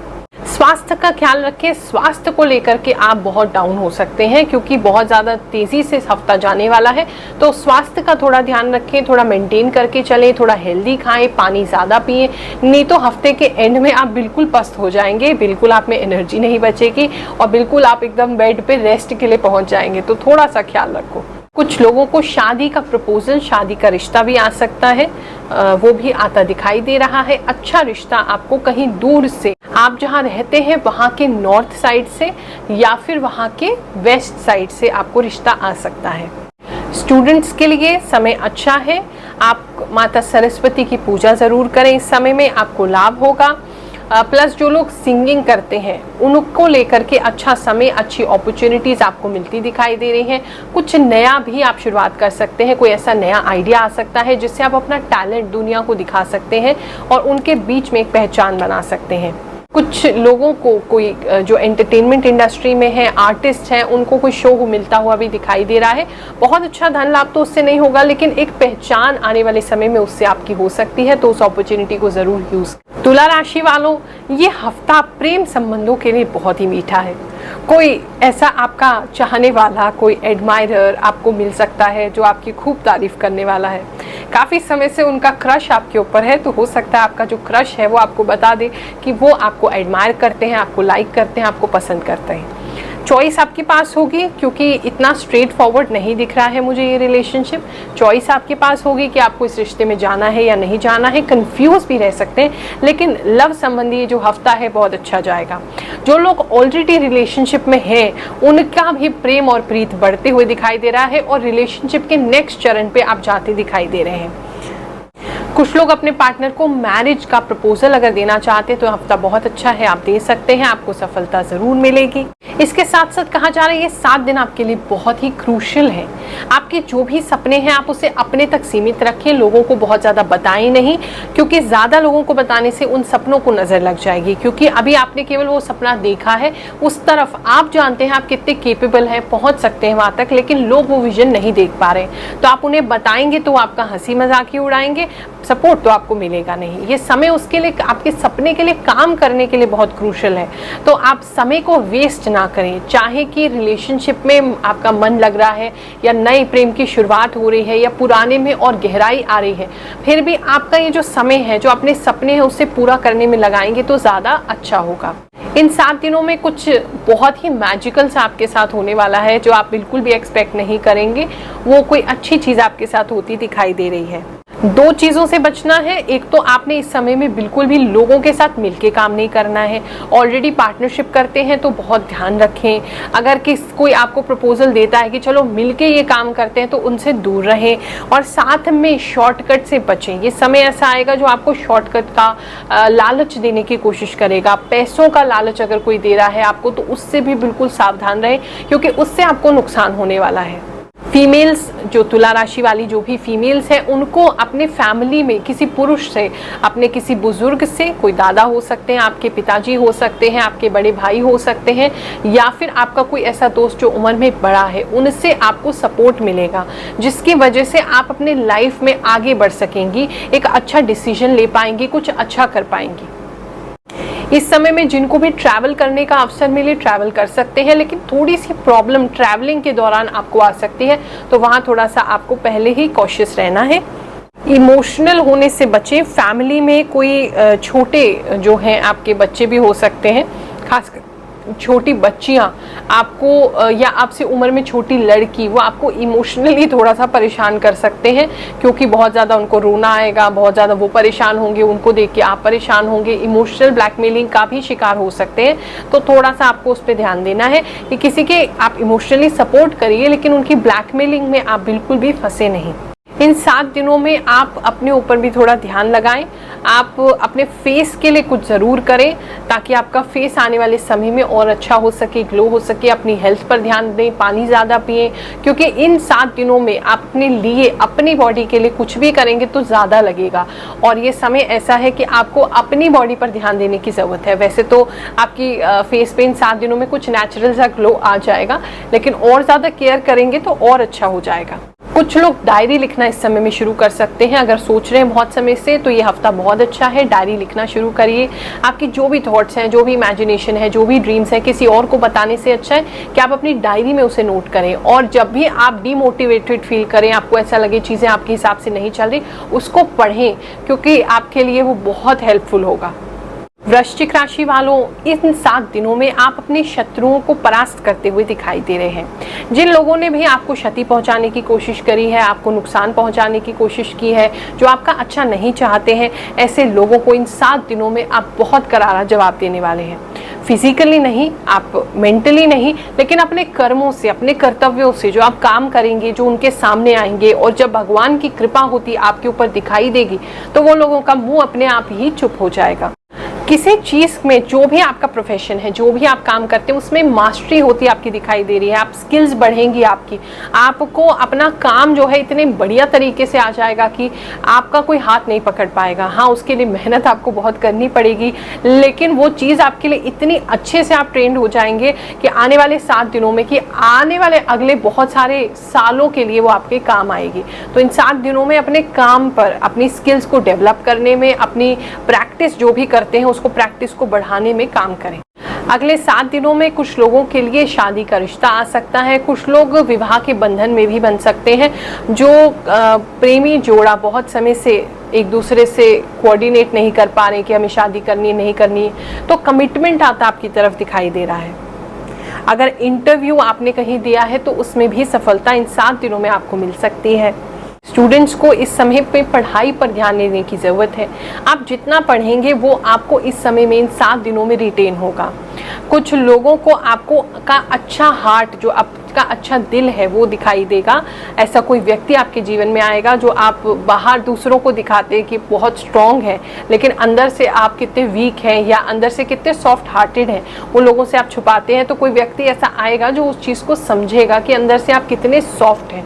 स्वास्थ्य का ख्याल रखें। स्वास्थ्य को लेकर के आप बहुत डाउन हो सकते हैं क्योंकि बहुत ज़्यादा तेज़ी से हफ्ता जाने वाला है, तो स्वास्थ्य का थोड़ा ध्यान रखें, थोड़ा मेंटेन करके चलें, थोड़ा हेल्दी खाएं, पानी ज़्यादा पिएं, नहीं तो हफ्ते के एंड में आप बिल्कुल पस्त हो जाएंगे, बिल्कुल आप में एनर्जी नहीं बचेगी और बिल्कुल आप एकदम बेड पे रेस्ट के लिए पहुंच जाएंगे। तो थोड़ा सा ख्याल रखो। कुछ लोगों को शादी का प्रपोजल, शादी का रिश्ता भी आ सकता है, वो भी आता दिखाई दे रहा है। अच्छा रिश्ता आपको कहीं दूर से, आप जहां रहते हैं वहां के नॉर्थ साइड से या फिर वहां के वेस्ट साइड से आपको रिश्ता आ सकता है। स्टूडेंट्स के लिए समय अच्छा है। आप माता सरस्वती की पूजा ज़रूर करें, इस समय में आपको लाभ होगा। प्लस जो लोग सिंगिंग करते हैं उनको लेकर के अच्छा समय, अच्छी अपॉर्चुनिटीज़ आपको मिलती दिखाई दे रही हैं। कुछ नया भी आप शुरुआत कर सकते हैं, कोई ऐसा नया आइडिया आ सकता है जिससे आप अपना टैलेंट दुनिया को दिखा सकते हैं और उनके बीच में एक पहचान बना सकते हैं। कुछ लोगों को कोई जो एंटरटेनमेंट इंडस्ट्री में है, आर्टिस्ट हैं, उनको कोई शो मिलता हुआ भी दिखाई दे रहा है। बहुत अच्छा धन लाभ तो उससे नहीं होगा, लेकिन एक पहचान आने वाले समय में उससे आपकी हो सकती है, तो उस अपॉर्चुनिटी को ज़रूर यूज़। तुला राशि वालों, ये हफ्ता प्रेम संबंधों के लिए बहुत ही मीठा है। कोई ऐसा आपका चाहने वाला, कोई एडमायरर आपको मिल सकता है जो आपकी खूब तारीफ करने वाला है। काफ़ी समय से उनका क्रश आपके ऊपर है, तो हो सकता है आपका जो क्रश है वो आपको बता दे कि वो आपको एडमायर करते हैं, आपको लाइक करते हैं, आपको पसंद करते हैं। चॉइस आपके पास होगी क्योंकि इतना स्ट्रेट फॉरवर्ड नहीं दिख रहा है मुझे ये रिलेशनशिप। चॉइस आपके पास होगी कि आपको इस रिश्ते में जाना है या नहीं जाना है। कंफ्यूज भी रह सकते हैं, लेकिन लव संबंधी जो हफ्ता है बहुत अच्छा जाएगा। जो लोग ऑलरेडी रिलेशनशिप में हैं उनका भी प्रेम और प्रीत बढ़ते हुए दिखाई दे रहा है और रिलेशनशिप के नेक्स्ट चरण पे आप जाते दिखाई दे रहे हैं। कुछ लोग अपने पार्टनर को मैरिज का प्रपोजल अगर देना चाहते हैं तो हफ्ता बहुत अच्छा है, आप दे सकते हैं, आपको सफलता जरूर मिलेगी। इसके साथ साथ कहा जा रहा है ये 7 दिन आपके लिए बहुत ही क्रूशियल है। आपके जो भी सपने हैं आप उसे अपने तक सीमित रखें, लोगों को बहुत ज़्यादा बताएं नहीं, क्योंकि ज़्यादा लोगों को बताने से उन सपनों को नज़र लग जाएगी। क्योंकि अभी आपने केवल वो सपना देखा है, उस तरफ आप जानते हैं आप कितने केपेबल हैं, पहुँच सकते हैं वहाँ तक, लेकिन लोग वो विजन नहीं देख पा रहे। तो आप उन्हें बताएंगे तो आपका हंसी मजाक ही उड़ाएंगे, सपोर्ट तो आपको मिलेगा नहीं। ये समय उसके लिए, आपके सपने के लिए काम करने के लिए बहुत क्रूशियल है, तो आप समय को वेस्ट ना करें। चाहे कि रिलेशनशिप में आपका मन लग रहा है या नए प्रेम की शुरुआत हो रही है या पुराने में और गहराई आ रही है, फिर भी आपका ये जो समय है, जो अपने सपने हैं उससे पूरा करने में लगाएंगे तो ज़्यादा अच्छा होगा। इन 7 दिनों में कुछ बहुत ही मैजिकल सा आपके साथ होने वाला है, जो आप बिल्कुल भी एक्सपेक्ट नहीं करेंगे। वो कोई अच्छी चीज़ आपके साथ होती दिखाई दे रही है। 2 चीज़ों से बचना है। एक तो आपने इस समय में बिल्कुल भी लोगों के साथ मिलके काम नहीं करना है। ऑलरेडी पार्टनरशिप करते हैं तो बहुत ध्यान रखें। अगर कोई आपको प्रपोजल देता है कि चलो मिलके ये काम करते हैं, तो उनसे दूर रहें और साथ में शॉर्टकट से बचें। ये समय ऐसा आएगा जो आपको शॉर्टकट का लालच देने की कोशिश करेगा। पैसों का लालच अगर कोई दे रहा है आपको, तो उससे भी बिल्कुल सावधान रहें, क्योंकि उससे आपको नुकसान होने वाला है। फीमेल्स, जो तुला राशि वाली जो भी फीमेल्स हैं, उनको अपने फैमिली में किसी पुरुष से, अपने किसी बुजुर्ग से, कोई दादा हो सकते हैं, आपके पिताजी हो सकते हैं, आपके बड़े भाई हो सकते हैं, या फिर आपका कोई ऐसा दोस्त जो उम्र में बड़ा है, उनसे आपको सपोर्ट मिलेगा, जिसकी वजह से आप अपने लाइफ में आगे बढ़ सकेंगी, एक अच्छा डिसीजन ले पाएंगी, कुछ अच्छा कर पाएंगी। इस समय में जिनको भी ट्रैवल करने का अवसर मिले ट्रैवल कर सकते हैं, लेकिन थोड़ी सी प्रॉब्लम ट्रैवलिंग के दौरान आपको आ सकती है, तो वहाँ थोड़ा सा आपको पहले ही कॉशियस रहना है। इमोशनल होने से बचें। फैमिली में कोई छोटे जो हैं आपके बच्चे भी हो सकते हैं, खासकर छोटी बच्चियां आपको या आपसे उम्र में छोटी लड़की, वो आपको इमोशनली थोड़ा सा परेशान कर सकते हैं, क्योंकि बहुत ज़्यादा उनको रोना आएगा, बहुत ज़्यादा वो परेशान होंगे, उनको देख के आप परेशान होंगे, इमोशनल ब्लैकमेलिंग का भी शिकार हो सकते हैं। तो थोड़ा सा आपको उस पर ध्यान देना है कि किसी के आप इमोशनली सपोर्ट करिए, लेकिन उनकी ब्लैकमेलिंग में आप बिल्कुल भी फंसे नहीं। इन 7 दिनों में आप अपने ऊपर भी थोड़ा ध्यान लगाएं। आप अपने फेस के लिए कुछ ज़रूर करें ताकि आपका फेस आने वाले समय में और अच्छा हो सके, ग्लो हो सके। अपनी हेल्थ पर ध्यान दें, पानी ज़्यादा पिएं, क्योंकि इन 7 दिनों में आप अपने लिए, अपनी बॉडी के लिए कुछ भी करेंगे तो ज़्यादा लगेगा। और ये समय ऐसा है कि आपको अपनी बॉडी पर ध्यान देने की ज़रूरत है। वैसे तो आपकी फेस पे इन 7 दिनों में कुछ नेचुरल सा ग्लो आ जाएगा, लेकिन और ज़्यादा केयर करेंगे तो और अच्छा हो जाएगा। कुछ लोग डायरी लिखना इस समय में शुरू कर सकते हैं। अगर सोच रहे हैं बहुत समय से, तो ये हफ्ता बहुत अच्छा है, डायरी लिखना शुरू करिए। आपकी जो भी थॉट्स हैं, जो भी इमेजिनेशन है, जो भी ड्रीम्स हैं, किसी और को बताने से अच्छा है कि आप अपनी डायरी में उसे नोट करें। और जब भी आप डीमोटिवेटेड फील करें, आपको ऐसा लगे चीज़ें आपके हिसाब से नहीं चल रही, उसको पढ़ें, क्योंकि आपके लिए वो बहुत हेल्पफुल होगा। वृश्चिक राशि वालों, इन 7 दिनों में आप अपने शत्रुओं को परास्त करते हुए दिखाई दे रहे हैं। जिन लोगों ने भी आपको क्षति पहुंचाने की कोशिश करी है, आपको नुकसान पहुंचाने की कोशिश की है, जो आपका अच्छा नहीं चाहते हैं, ऐसे लोगों को इन 7 दिनों में आप बहुत करारा जवाब देने वाले हैं। फिजिकली नहीं, आप मेंटली नहीं, लेकिन अपने कर्मों से, अपने कर्तव्यों से जो आप काम करेंगे, जो उनके सामने आएंगे, और जब भगवान की कृपा होती आपके ऊपर दिखाई देगी, तो वो लोगों का मुंह अपने आप ही चुप हो जाएगा। किसी चीज़ में, जो भी आपका प्रोफेशन है, जो भी आप काम करते हैं, उसमें मास्टरी होती आपकी दिखाई दे रही है। आप स्किल्स बढ़ेंगी आपकी, आपको अपना काम जो है इतने बढ़िया तरीके से आ जाएगा कि आपका कोई हाथ नहीं पकड़ पाएगा। हाँ, उसके लिए मेहनत आपको बहुत करनी पड़ेगी, लेकिन वो चीज़ आपके लिए इतनी अच्छे से आप ट्रेंड हो जाएंगे कि आने वाले 7 दिनों में, कि आने वाले अगले बहुत सारे सालों के लिए वो आपके काम आएगी। तो इन 7 दिनों में अपने काम पर, अपनी स्किल्स को डेवलप करने में, अपनी प्रैक्टिस जो भी करते हैं उसको, प्रैक्टिस को बढ़ाने में काम करें। अगले 7 दिनों में कुछ लोगों के लिए शादी का रिश्ता आ सकता है। कुछ लोग विवाह के बंधन में भी बन सकते हैं। जो प्रेमी जोड़ा बहुत समय से एक दूसरे से कोऑर्डिनेट नहीं कर पा रहे कि हमें शादी करनी नहीं करनी, तो कमिटमेंट आता आपकी तरफ दिखाई दे रहा है। अगर इंटरव्यू आपने कहीं दिया है तो उसमें भी सफलता इन 7 दिनों में आपको मिल सकती है। स्टूडेंट्स को इस समय पे पढ़ाई पर ध्यान देने की ज़रूरत है। आप जितना पढ़ेंगे वो आपको इस समय में, इन 7 दिनों में रिटेन होगा। कुछ लोगों को आपको का अच्छा हार्ट, जो आपका अच्छा दिल है, वो दिखाई देगा। ऐसा कोई व्यक्ति आपके जीवन में आएगा जो आप बाहर दूसरों को दिखाते हैं कि बहुत स्ट्रॉन्ग है, लेकिन अंदर से आप कितने वीक हैं या अंदर से कितने सॉफ्ट हार्टेड हैं, वो लोगों से आप छुपाते हैं। तो कोई व्यक्ति ऐसा आएगा जो उस चीज़ को समझेगा कि अंदर से आप कितने सॉफ्ट हैं।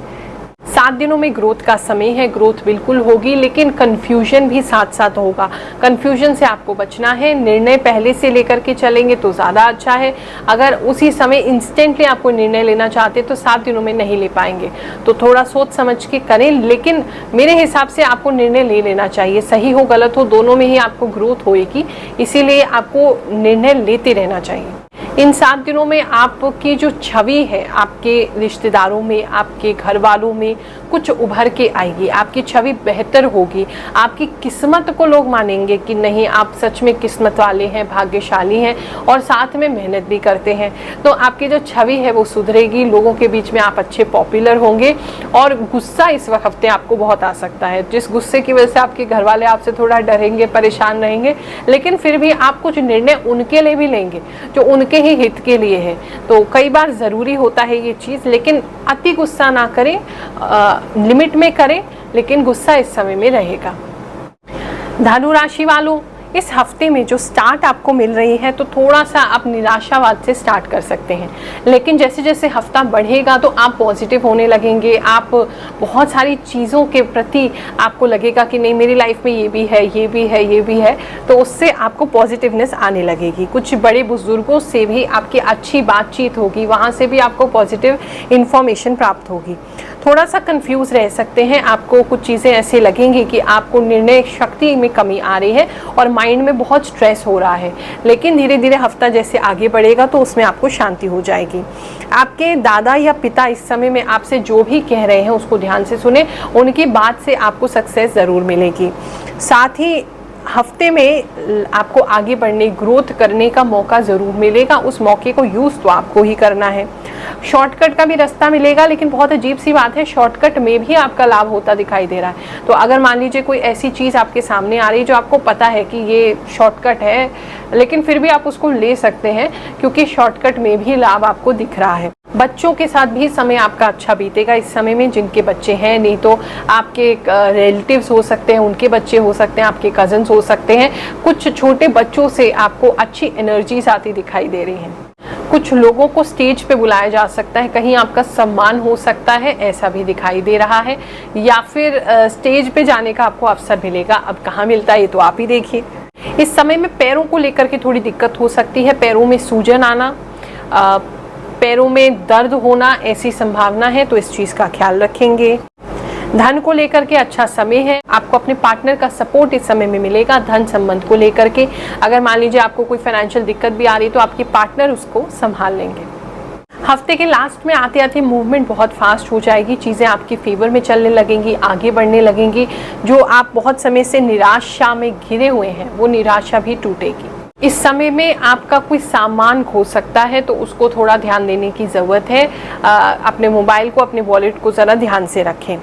7 दिनों में ग्रोथ का समय है, ग्रोथ बिल्कुल होगी, लेकिन कन्फ्यूजन भी साथ साथ होगा। कन्फ्यूजन से आपको बचना है। निर्णय पहले से लेकर के चलेंगे तो ज़्यादा अच्छा है। अगर उसी समय इंस्टेंटली आपको निर्णय लेना चाहते तो 7 दिनों में नहीं ले पाएंगे, तो थोड़ा सोच समझ के करें। लेकिन मेरे हिसाब से आपको निर्णय ले लेना चाहिए। सही हो गलत हो, दोनों में ही आपको ग्रोथ होएगी, इसीलिए आपको निर्णय लेते रहना चाहिए। इन 7 दिनों में आपकी जो छवि है, आपके रिश्तेदारों में, आपके घर वालों में कुछ उभर के आएगी। आपकी छवि बेहतर होगी। आपकी किस्मत को लोग मानेंगे कि नहीं, आप सच में किस्मत वाले हैं, भाग्यशाली हैं, और साथ में मेहनत भी करते हैं। तो आपकी जो छवि है वो सुधरेगी। लोगों के बीच में आप अच्छे पॉपुलर होंगे। और गुस्सा इस हफ्ते आपको बहुत आ सकता है, जिस गुस्से की वजह से आपके घर वाले आपसे थोड़ा डरेंगे, परेशान रहेंगे, लेकिन फिर भी आप कुछ निर्णय उनके लिए भी लेंगे जो उनके ही हित के लिए है। तो कई बार ज़रूरी होता है ये चीज़, लेकिन अति गुस्सा ना करें, लिमिट में करें, लेकिन गुस्सा इस समय में रहेगा। धनु राशि वालों, इस हफ्ते में जो स्टार्ट आपको मिल रही है, तो थोड़ा सा आप निराशावाद से स्टार्ट कर सकते हैं, लेकिन जैसे जैसे हफ्ता बढ़ेगा तो आप पॉजिटिव होने लगेंगे। आप बहुत सारी चीज़ों के प्रति आपको लगेगा कि नहीं, मेरी लाइफ में ये भी है, ये भी है, ये भी है, तो उससे आपको पॉजिटिवनेस आने लगेगी। कुछ बड़े बुजुर्गों से भी आपकी अच्छी बातचीत होगी, वहाँ से भी आपको पॉजिटिव इन्फॉर्मेशन प्राप्त होगी। थोड़ा सा कंफ्यूज रह सकते हैं, आपको कुछ चीज़ें ऐसे लगेंगी कि आपको निर्णय शक्ति में कमी आ रही है और माइंड में बहुत स्ट्रेस हो रहा है, लेकिन धीरे धीरे हफ्ता जैसे आगे बढ़ेगा तो उसमें आपको शांति हो जाएगी। आपके दादा या पिता इस समय में आपसे जो भी कह रहे हैं उसको ध्यान से सुने, उनकी बात से आपको सक्सेस ज़रूर मिलेगी। साथ ही हफ्ते में आपको आगे बढ़ने, ग्रोथ करने का मौका ज़रूर मिलेगा। उस मौके को यूज़ तो आपको ही करना है। शॉर्टकट का भी रास्ता मिलेगा, लेकिन बहुत अजीब सी बात है, शॉर्टकट में भी आपका लाभ होता दिखाई दे रहा है। तो अगर मान लीजिए कोई ऐसी चीज़ आपके सामने आ रही है जो आपको पता है कि ये शॉर्टकट है, लेकिन फिर भी आप उसको ले सकते हैं, क्योंकि शॉर्टकट में भी लाभ आपको दिख रहा है। बच्चों के साथ भी समय आपका अच्छा बीतेगा इस समय में, जिनके बच्चे हैं, नहीं तो आपके रिलेटिव्स हो सकते हैं, उनके बच्चे हो सकते हैं, आपके कजन्स हो सकते हैं। कुछ छोटे बच्चों से आपको अच्छी एनर्जीज आती दिखाई दे रही हैं। कुछ लोगों को स्टेज पे बुलाया जा सकता है, कहीं आपका सम्मान हो सकता है, ऐसा भी दिखाई दे रहा है, या फिर स्टेज पे जाने का आपको अवसर मिलेगा। अब कहाँ मिलता है ये तो आप ही देखिए। इस समय में पैरों को लेकर के थोड़ी दिक्कत हो सकती है, पैरों में सूजन आना, पैरों में दर्द होना, ऐसी संभावना है, तो इस चीज का ख्याल रखेंगे। धन को लेकर के अच्छा समय है, आपको अपने पार्टनर का सपोर्ट इस समय में मिलेगा। धन संबंध को लेकर के अगर मान लीजिए आपको कोई फाइनेंशियल दिक्कत भी आ रही है तो आपके पार्टनर उसको संभाल लेंगे। हफ्ते के लास्ट में आते आते मूवमेंट बहुत फास्ट हो जाएगी, चीज़ें आपके फेवर में चलने लगेंगी, आगे बढ़ने लगेंगी। जो आप बहुत समय से निराशा में घिरे हुए हैं, वो निराशा भी टूटेगी। इस समय में आपका कोई सामान खो सकता है, तो उसको थोड़ा ध्यान देने की ज़रूरत है। अपने मोबाइल को, अपने वॉलेट को ज़रा ध्यान से रखें।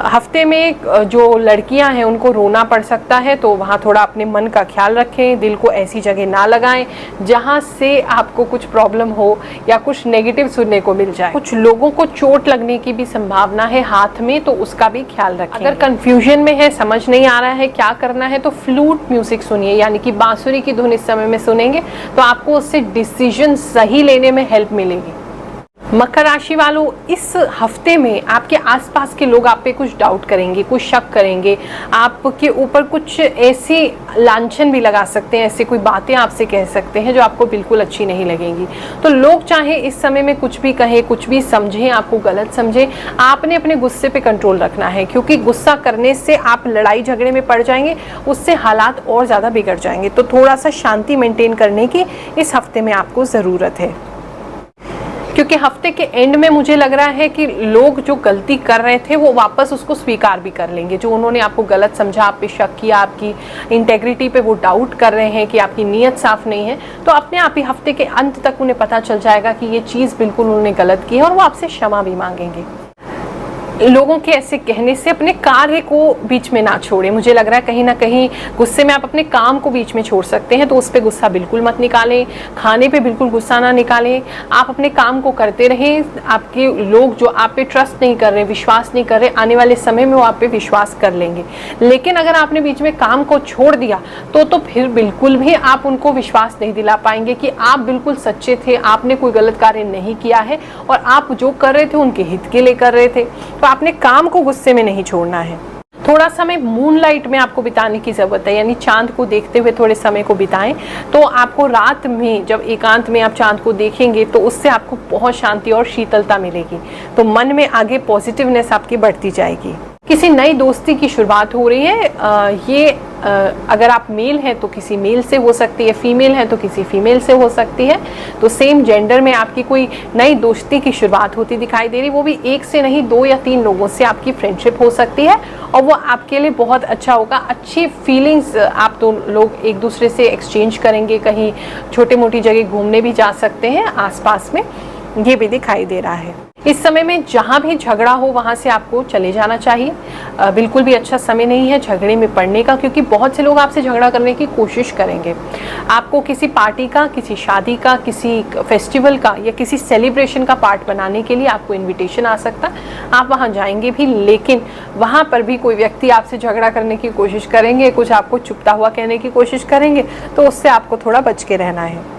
हफ्ते में जो लड़कियां हैं उनको रोना पड़ सकता है, तो वहाँ थोड़ा अपने मन का ख्याल रखें, दिल को ऐसी जगह ना लगाएं जहाँ से आपको कुछ प्रॉब्लम हो या कुछ नेगेटिव सुनने को मिल जाए। कुछ लोगों को चोट लगने की भी संभावना है हाथ में, तो उसका भी ख्याल रखें। अगर कंफ्यूजन में है, समझ नहीं आ रहा है क्या करना है, तो फ्लूट म्यूजिक सुनिए, यानी कि बांसुरी की धुन इस समय में सुनेंगे तो आपको उससे डिसीजन सही लेने में हेल्प मिलेगी। मकर राशि वालों, इस हफ्ते में आपके आसपास के लोग आप पे कुछ डाउट करेंगे, कुछ शक करेंगे, आपके ऊपर कुछ ऐसी लांछन भी लगा सकते हैं, ऐसे कोई बातें आपसे कह सकते हैं जो आपको बिल्कुल अच्छी नहीं लगेंगी। तो लोग चाहे इस समय में कुछ भी कहें, कुछ भी समझें, आपको गलत समझें, आपने अपने गुस्से पे कंट्रोल रखना है, क्योंकि गुस्सा करने से आप लड़ाई झगड़े में पड़ जाएंगे, उससे हालात और ज़्यादा बिगड़ जाएंगे। तो थोड़ा सा शांति मेंटेन करने की इस हफ्ते में आपको ज़रूरत है, क्योंकि हफ्ते के एंड में मुझे लग रहा है कि लोग जो गलती कर रहे थे वो वापस उसको स्वीकार भी कर लेंगे। जो उन्होंने आपको गलत समझा, आप पे शक किया, आपकी इंटेग्रिटी पे वो डाउट कर रहे हैं कि आपकी नीयत साफ नहीं है, तो अपने आप ही हफ्ते के अंत तक उन्हें पता चल जाएगा कि ये चीज़ बिल्कुल उन्होंने गलत की है, और वो आपसे क्षमा भी मांगेंगे। लोगों के ऐसे कहने से अपने कार्य को बीच में ना छोड़ें। मुझे लग रहा है कहीं ना कहीं गुस्से में आप अपने काम को बीच में छोड़ सकते हैं, तो उस पर गुस्सा बिल्कुल मत निकालें, खाने पे बिल्कुल गुस्सा ना निकालें। आप अपने काम को करते रहें। आपके लोग जो आप पे ट्रस्ट नहीं कर रहे, विश्वास नहीं कर रहे, आने वाले समय में वो आप पे विश्वास कर लेंगे। लेकिन अगर आपने बीच में काम को छोड़ दिया तो फिर बिल्कुल भी आप उनको विश्वास नहीं दिला पाएंगे कि आप बिल्कुल सच्चे थे, आपने कोई गलत कार्य नहीं किया है, और आप जो कर रहे थे उनके हित के लिए कर रहे थे। तो आपने काम को गुस्से में नहीं छोड़ना है। थोड़ा समय मूनलाइट में आपको बिताने की जरूरत है, यानी चांद को देखते हुए थोड़े समय को बिताएं। तो आपको रात में जब एकांत में आप चांद को देखेंगे तो उससे आपको बहुत शांति और शीतलता मिलेगी, तो मन में आगे पॉजिटिवनेस आपकी बढ़ती जाएगी। किसी नई दोस्ती की शुरुआत हो रही है। ये अगर आप मेल हैं तो किसी मेल से हो सकती है, फीमेल है तो किसी फीमेल से हो सकती है। तो सेम जेंडर में आपकी कोई नई दोस्ती की शुरुआत होती दिखाई दे रही, वो भी एक से नहीं 2 या 3 लोगों से आपकी फ्रेंडशिप हो सकती है, और वो आपके लिए बहुत अच्छा होगा। अच्छी फीलिंग्स आप तो लोग एक दूसरे से एक्सचेंज करेंगे, कहीं छोटी मोटी जगह घूमने भी जा सकते हैं आसपास में, ये भी दिखाई दे रहा है। इस समय में जहाँ भी झगड़ा हो वहाँ से आपको चले जाना चाहिए। बिल्कुल भी अच्छा समय नहीं है झगड़े में पड़ने का, क्योंकि बहुत से लोग आपसे झगड़ा करने की कोशिश करेंगे। आपको किसी पार्टी का, किसी शादी का, किसी फेस्टिवल का या किसी सेलिब्रेशन का पार्ट बनाने के लिए आपको इनविटेशन आ सकता, आप वहाँ जाएंगे भी, लेकिन वहाँ पर भी कोई व्यक्ति आपसे झगड़ा करने की कोशिश करेंगे, कुछ आपको चुपता हुआ कहने की कोशिश करेंगे, तो उससे आपको थोड़ा बच के रहना है।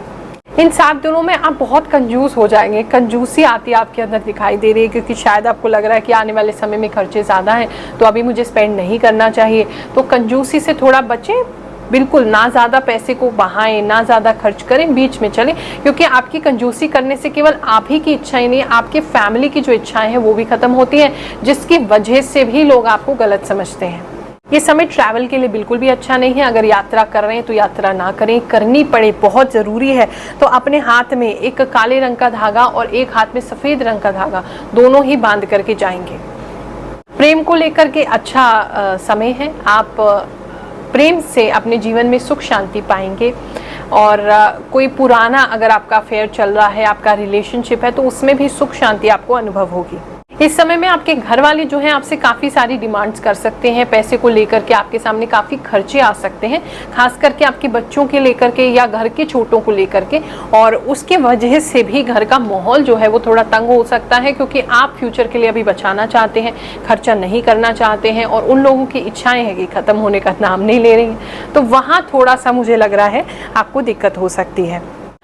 इन 7 दिनों में आप बहुत कंजूस हो जाएंगे, कंजूसी आती आपके अंदर दिखाई दे रही है, क्योंकि शायद आपको लग रहा है कि आने वाले समय में खर्चे ज़्यादा हैं तो अभी मुझे स्पेंड नहीं करना चाहिए। तो कंजूसी से थोड़ा बचें, बिल्कुल ना ज़्यादा पैसे को बहाएं, ना ज़्यादा खर्च करें, बीच में चलें, क्योंकि आपकी कंजूसी करने से केवल आप ही की इच्छाएं नहीं, आपके फैमिली की जो इच्छाएं हैं वो भी खत्म होती हैं, जिसकी वजह से भी लोग आपको गलत समझते हैं। ये समय ट्रैवल के लिए बिल्कुल भी अच्छा नहीं है। अगर यात्रा कर रहे हैं तो यात्रा ना करें, करनी पड़े बहुत ज़रूरी है तो अपने हाथ में एक काले रंग का धागा और एक हाथ में सफ़ेद रंग का धागा, दोनों ही बांध करके जाएंगे। प्रेम को लेकर के अच्छा समय है। आप प्रेम से अपने जीवन में सुख शांति पाएंगे। और कोई पुराना अगर आपका अफेयर चल रहा है, आपका रिलेशनशिप है, तो उसमें भी सुख शांति आपको अनुभव होगी। इस समय में आपके घर वाले जो हैं आपसे काफ़ी सारी डिमांड्स कर सकते हैं, पैसे को लेकर के आपके सामने काफ़ी खर्चे आ सकते हैं, खास करके आपके बच्चों के लेकर के या घर के छोटों को लेकर के। और उसके वजह से भी घर का माहौल जो है वो थोड़ा तंग हो सकता है, क्योंकि आप फ्यूचर के लिए अभी बचाना चाहते हैं, खर्चा नहीं करना चाहते हैं, और उन लोगों की इच्छाएं हैं कि ख़त्म होने का नाम नहीं ले रही हैं। तो वहाँ थोड़ा सा मुझे लग रहा है आपको दिक्कत हो सकती है।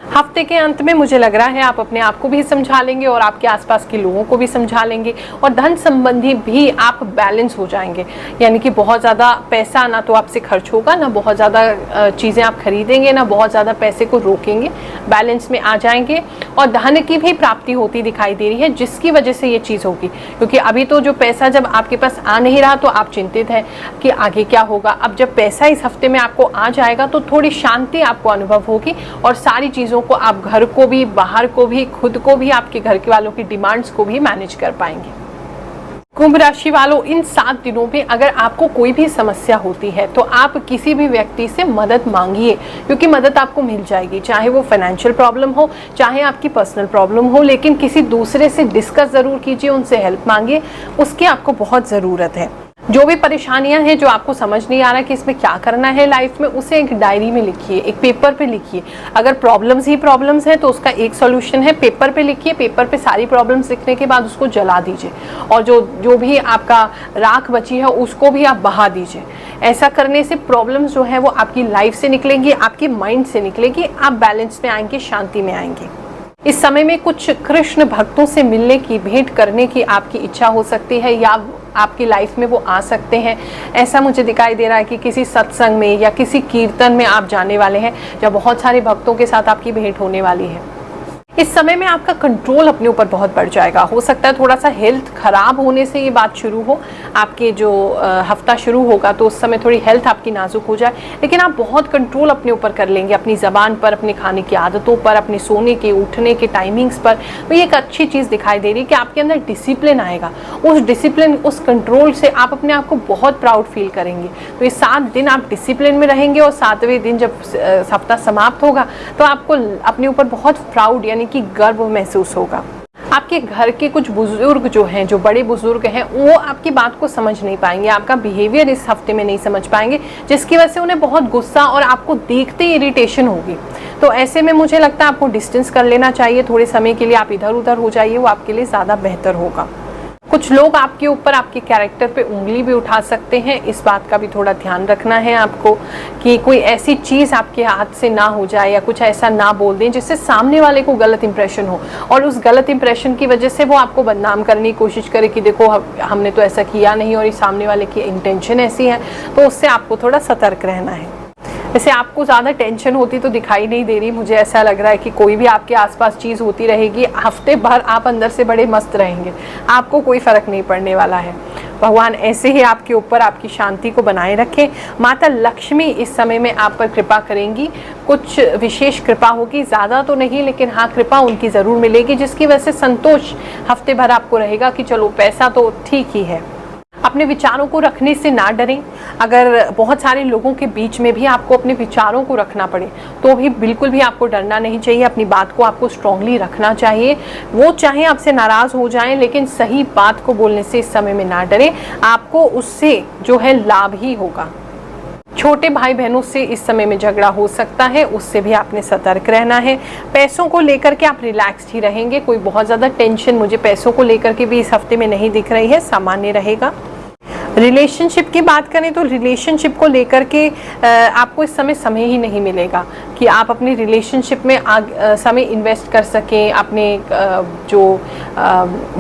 हफ्ते के अंत में मुझे लग रहा है आप अपने आप को भी समझा लेंगे और आपके आसपास के लोगों को भी समझा लेंगे, और धन संबंधी भी आप बैलेंस हो जाएंगे। यानी कि बहुत ज़्यादा पैसा ना तो आपसे खर्च होगा, ना बहुत ज़्यादा चीज़ें आप खरीदेंगे, ना बहुत ज़्यादा पैसे को रोकेंगे, बैलेंस में आ जाएंगे। और धन की भी प्राप्ति होती दिखाई दे रही है, जिसकी वजह से ये चीज़ होगी। क्योंकि अभी तो जो पैसा जब आपके पास आ नहीं रहा तो आप चिंतित हैं कि आगे क्या होगा। अब जब पैसा इस हफ्ते में आपको आ जाएगा तो थोड़ी शांति आपको अनुभव होगी, और सारी चीज़ों को आप घर को भी, बाहर को भी, खुद को भी, आपके घर के वालों की डिमांड्स को भी मैनेज कर पाएंगे। कुंभ राशि वालों, इन 7 दिनों में अगर आपको कोई भी समस्या होती है तो आप किसी भी व्यक्ति से मदद मांगिए, क्योंकि मदद आपको मिल जाएगी। चाहे वो फाइनेंशियल प्रॉब्लम हो, चाहे आपकी पर्सनल प्रॉब्लम हो, लेकिन किसी दूसरे से डिस्कस ज़रूर कीजिए, उनसे हेल्प मांगिए, उसकी आपको बहुत ज़रूरत है। जो भी परेशानियां हैं, जो आपको समझ नहीं आ रहा कि इसमें क्या करना है लाइफ में, उसे एक डायरी में लिखिए, एक पेपर पे लिखिए। अगर प्रॉब्लम्स ही प्रॉब्लम्स हैं तो उसका एक सॉल्यूशन है, पेपर पे लिखिए। पेपर पे सारी प्रॉब्लम्स लिखने के बाद उसको जला दीजिए, और जो भी आपका राख बची है उसको भी आप बहा दीजिए। ऐसा करने से प्रॉब्लम्स जो है वो आपकी लाइफ से निकलेंगी, आपके माइंड से निकलेगी, आप बैलेंस में आएंगे, शांति में आएंगे। इस समय में कुछ कृष्ण भक्तों से मिलने की, भेंट करने की आपकी इच्छा हो सकती है, या आपकी लाइफ में वो आ सकते हैं। ऐसा मुझे दिखाई दे रहा है कि किसी सत्संग में या किसी कीर्तन में आप जाने वाले हैं, जब बहुत सारे भक्तों के साथ आपकी भेंट होने वाली है। इस समय में आपका कंट्रोल अपने ऊपर बहुत बढ़ जाएगा। हो सकता है थोड़ा सा हेल्थ खराब होने से ये बात शुरू हो, आपके जो हफ्ता शुरू होगा तो उस समय थोड़ी हेल्थ आपकी नाजुक हो जाए, लेकिन आप बहुत कंट्रोल अपने ऊपर कर लेंगे, अपनी ज़बान पर, अपने खाने की आदतों पर, अपने सोने के, उठने के टाइमिंग्स पर। तो ये एक अच्छी चीज़ दिखाई दे रही है कि आपके अंदर डिसिप्लिन आएगा। उस डिसिप्लिन, उस कंट्रोल से आप अपने आप को बहुत प्राउड फील करेंगे। तो ये 7 दिन आप डिसिप्लिन में रहेंगे, और 7वें दिन जब हफ्ता समाप्त होगा तो आपको अपने ऊपर बहुत प्राउड यानी कि गर्व महसूस होगा। आपके घर के कुछ बुजुर्ग जो हैं, जो बड़े बुजुर्ग हैं, वो आपकी बात को समझ नहीं पाएंगे, आपका बिहेवियर इस हफ्ते में नहीं समझ पाएंगे, जिसकी वजह से उन्हें बहुत गुस्सा और आपको देखते ही इरिटेशन होगी। तो ऐसे में मुझे लगता है आपको डिस्टेंस कर लेना चाहिए। थोड़े समय के लिए आप इधर उधर हो जाइए, वो आपके लिए ज़्यादा बेहतर होगा। कुछ लोग आपके ऊपर, आपके कैरेक्टर पे उंगली भी उठा सकते हैं। इस बात का भी थोड़ा ध्यान रखना है आपको कि कोई ऐसी चीज़ आपके हाथ से ना हो जाए, या कुछ ऐसा ना बोल दें जिससे सामने वाले को गलत इंप्रेशन हो, और उस गलत इंप्रेशन की वजह से वो आपको बदनाम करने की कोशिश करे कि देखो हमने तो ऐसा किया नहीं, और इस सामने वाले की इंटेंशन ऐसी है। तो उससे आपको थोड़ा सतर्क रहना है। वैसे आपको ज़्यादा टेंशन होती तो दिखाई नहीं दे रही, मुझे ऐसा लग रहा है कि कोई भी आपके आसपास चीज़ होती रहेगी, हफ्ते भर आप अंदर से बड़े मस्त रहेंगे, आपको कोई फ़र्क नहीं पड़ने वाला है। भगवान ऐसे ही आपके ऊपर आपकी शांति को बनाए रखें। माता लक्ष्मी इस समय में आप पर कृपा करेंगी, कुछ विशेष कृपा होगी, ज़्यादा तो नहीं, लेकिन हाँ कृपा उनकी ज़रूर मिलेगी, जिसकी वजह से संतोष हफ्ते भर आपको रहेगा कि चलो पैसा तो ठीक ही है। अपने विचारों को रखने से ना डरें। अगर बहुत सारे लोगों के बीच में भी आपको अपने विचारों को रखना पड़े तो भी बिल्कुल भी आपको डरना नहीं चाहिए। अपनी बात को आपको स्ट्रांगली रखना चाहिए। वो चाहे आपसे नाराज़ हो जाएं, लेकिन सही बात को बोलने से इस समय में ना डरें, आपको उससे जो है लाभ ही होगा। छोटे भाई बहनों से इस समय में झगड़ा हो सकता है, उससे भी आपने सतर्क रहना है। पैसों को लेकर के आप रिलैक्स्ड ही रहेंगे, कोई बहुत ज़्यादा टेंशन मुझे पैसों को लेकर के भी इस हफ्ते में नहीं दिख रही है, सामान्य रहेगा। रिलेशनशिप की बात करें तो रिलेशनशिप को लेकर के आपको इस समय ही नहीं मिलेगा कि आप अपने रिलेशनशिप में समय इन्वेस्ट कर सकें। अपने जो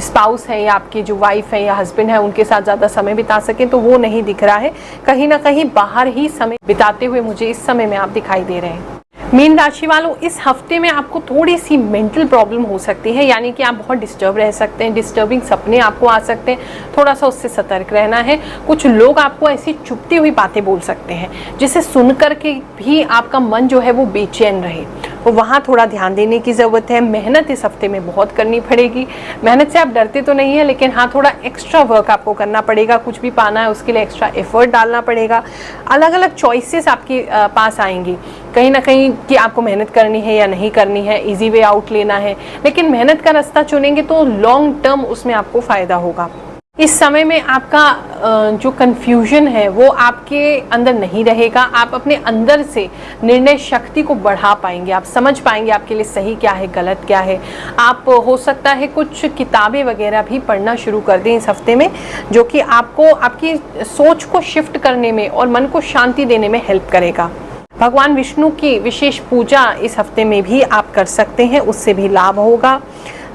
स्पाउस है या आपकी जो वाइफ है या हस्बैंड है उनके साथ ज़्यादा समय बिता सकें, तो वो नहीं दिख रहा है। कहीं ना कहीं बाहर ही समय बिताते हुए मुझे इस समय में आप दिखाई दे रहे हैं। मीन राशि वालों, इस हफ्ते में आपको थोड़ी सी मेंटल प्रॉब्लम हो सकती है, यानी कि आप बहुत डिस्टर्ब रह सकते हैं, डिस्टर्बिंग सपने आपको आ सकते हैं, थोड़ा सा उससे सतर्क रहना है। कुछ लोग आपको ऐसी चुभती हुई बातें बोल सकते हैं जिसे सुन कर के भी आपका मन जो है वो बेचैन रहे। तो वहाँ थोड़ा ध्यान देने की ज़रूरत है। मेहनत इस हफ्ते में बहुत करनी पड़ेगी। मेहनत से आप डरते तो नहीं है, लेकिन हाँ थोड़ा एक्स्ट्रा वर्क आपको करना पड़ेगा। कुछ भी पाना है उसके लिए एक्स्ट्रा एफर्ट डालना पड़ेगा। अलग अलग चॉइसेस आपके पास आएंगी कहीं ना कहीं कि आपको मेहनत करनी है या नहीं करनी है, इजी वे आउट लेना है। लेकिन मेहनत का रास्ता चुनेंगे तो लॉन्ग टर्म उसमें आपको फ़ायदा होगा। इस समय में आपका जो कन्फ्यूजन है वो आपके अंदर नहीं रहेगा। आप अपने अंदर से निर्णय शक्ति को बढ़ा पाएंगे। आप समझ पाएंगे आपके लिए सही क्या है, गलत क्या है। आप हो सकता है कुछ किताबें वगैरह भी पढ़ना शुरू कर दें इस हफ्ते में, जो कि आपको आपकी सोच को शिफ्ट करने में और मन को शांति देने में हेल्प करेगा। भगवान विष्णु की विशेष पूजा इस हफ्ते में भी आप कर सकते हैं, उससे भी लाभ होगा।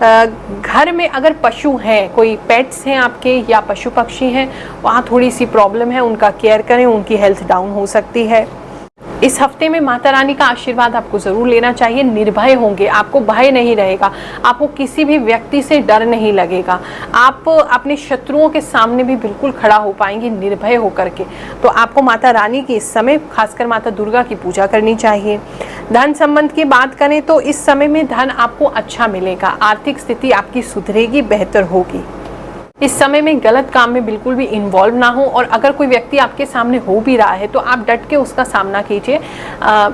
घर में अगर पशु हैं, कोई पेट्स हैं आपके या पशु पक्षी हैं, वहाँ थोड़ी सी प्रॉब्लम है, उनका केयर करें, उनकी हेल्थ डाउन हो सकती है। इस हफ्ते में माता रानी का आशीर्वाद आपको ज़रूर लेना चाहिए। निर्भय होंगे, आपको भय नहीं रहेगा, आपको किसी भी व्यक्ति से डर नहीं लगेगा। आप अपने शत्रुओं के सामने भी बिल्कुल खड़ा हो पाएंगे निर्भय होकर के। तो आपको माता रानी की इस समय खासकर माता दुर्गा की पूजा करनी चाहिए। धन संबंध की बात करें तो इस समय में धन आपको अच्छा मिलेगा। आर्थिक स्थिति आपकी सुधरेगी, बेहतर होगी। इस समय में गलत काम में बिल्कुल भी इन्वॉल्व ना हो, और अगर कोई व्यक्ति आपके सामने हो भी रहा है तो आप डट के उसका सामना कीजिए।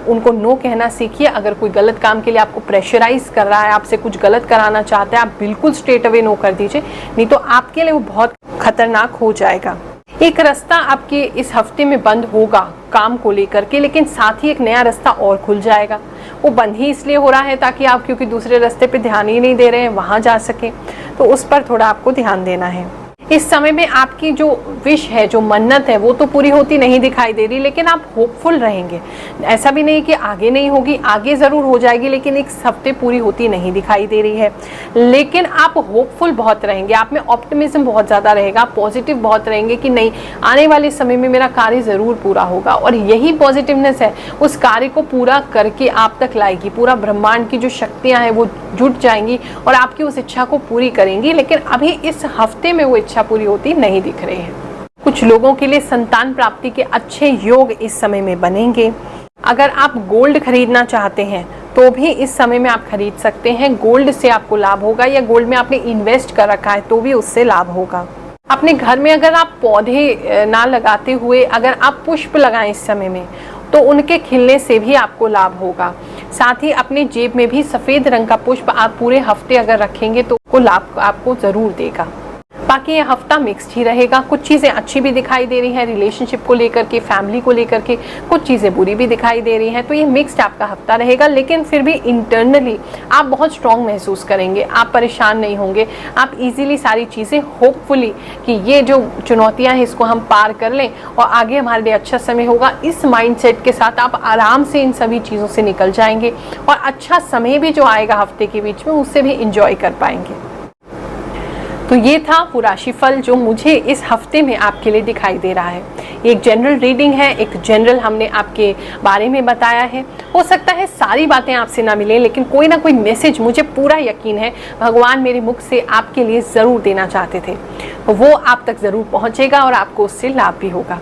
उनको नो कहना सीखिए। अगर कोई गलत काम के लिए आपको प्रेशराइज कर रहा है, आपसे कुछ गलत कराना चाहता है, आप बिल्कुल स्ट्रेट अवे नो कर दीजिए, नहीं तो आपके लिए वो बहुत खतरनाक हो जाएगा। एक रास्ता आपके इस हफ्ते में बंद होगा काम को लेकर के, लेकिन साथ ही एक नया रास्ता और खुल जाएगा। वो बंद ही इसलिए हो रहा है ताकि आप क्योंकि दूसरे रास्ते पे ध्यान ही नहीं दे रहे हैं, वहाँ जा सकें, तो उस पर थोड़ा आपको ध्यान देना है। इस समय में आपकी जो विश है, जो मन्नत है, वो तो पूरी होती नहीं दिखाई दे रही, लेकिन आप होपफुल रहेंगे। ऐसा भी नहीं कि आगे नहीं होगी, आगे ज़रूर हो जाएगी, लेकिन एक हफ्ते पूरी होती नहीं दिखाई दे रही है। लेकिन आप होपफुल बहुत रहेंगे, आप में ऑप्टिमिज्म बहुत ज़्यादा रहेगा, पॉजिटिव बहुत रहेंगे कि नहीं, आने वाले समय में मेरा कार्य ज़रूर पूरा होगा। और यही पॉजिटिवनेस है उस कार्य को पूरा करके आप तक लाएगी। पूरा ब्रह्मांड की जो शक्तियाँ हैं वो जुट जाएंगी और आपकी उस इच्छा को पूरी करेंगी। लेकिन अभी इस हफ्ते में वो इच्छा पूरी होती नहीं दिख रही है। कुछ लोगों के लिए संतान प्राप्ति के अच्छे योग इस समय में बनेंगे। अगर आप गोल्ड खरीदना चाहते हैं तो भी इस समय में आप खरीद सकते हैं। गोल्ड से आपको लाभ होगा, या गोल्ड में आपने इन्वेस्ट कर रखा है तो भी उससे लाभ होगा। अपने घर में अगर आप पौधे ना लगाते हुए अगर आप पुष्प लगाएं इस समय में, तो उनके खिलने से भी आपको लाभ होगा। साथ ही अपने जेब में भी सफ़ेद रंग का पुष्प आप पूरे हफ्ते अगर रखेंगे तो वो लाभ आपको ज़रूर देगा। बाकी ये हफ्ता मिक्स्ड ही रहेगा। कुछ चीज़ें अच्छी भी दिखाई दे रही हैं रिलेशनशिप को लेकर के, फैमिली को लेकर के, कुछ चीज़ें बुरी भी दिखाई दे रही हैं। तो ये मिक्स्ड आपका हफ्ता रहेगा, लेकिन फिर भी इंटरनली आप बहुत स्ट्रॉन्ग महसूस करेंगे। आप परेशान नहीं होंगे, आप इजीली सारी चीज़ें होपफुली कि ये जो चुनौतियाँ हैं इसको हम पार कर लें और आगे हमारे लिए अच्छा समय होगा, इस माइंडसेट के साथ आप आराम से इन सभी चीज़ों से निकल जाएंगे और अच्छा समय भी जो आएगा हफ्ते के बीच में उससे भी इंजॉय कर पाएंगे। तो ये था वो राशिफल जो मुझे इस हफ्ते में आपके लिए दिखाई दे रहा है। एक जनरल रीडिंग है, एक जनरल हमने आपके बारे में बताया है। हो सकता है सारी बातें आपसे ना मिलें, लेकिन कोई ना कोई मैसेज मुझे पूरा यकीन है भगवान मेरे मुख से आपके लिए ज़रूर देना चाहते थे। वो आप तक ज़रूर पहुँचेगा और आपको उससे लाभ भी होगा।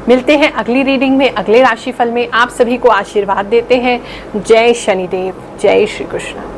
मिलते हैं अगली रीडिंग में, अगले राशिफल में। आप सभी को आशीर्वाद देते हैं। जय शनिदेव, जय श्री कृष्ण।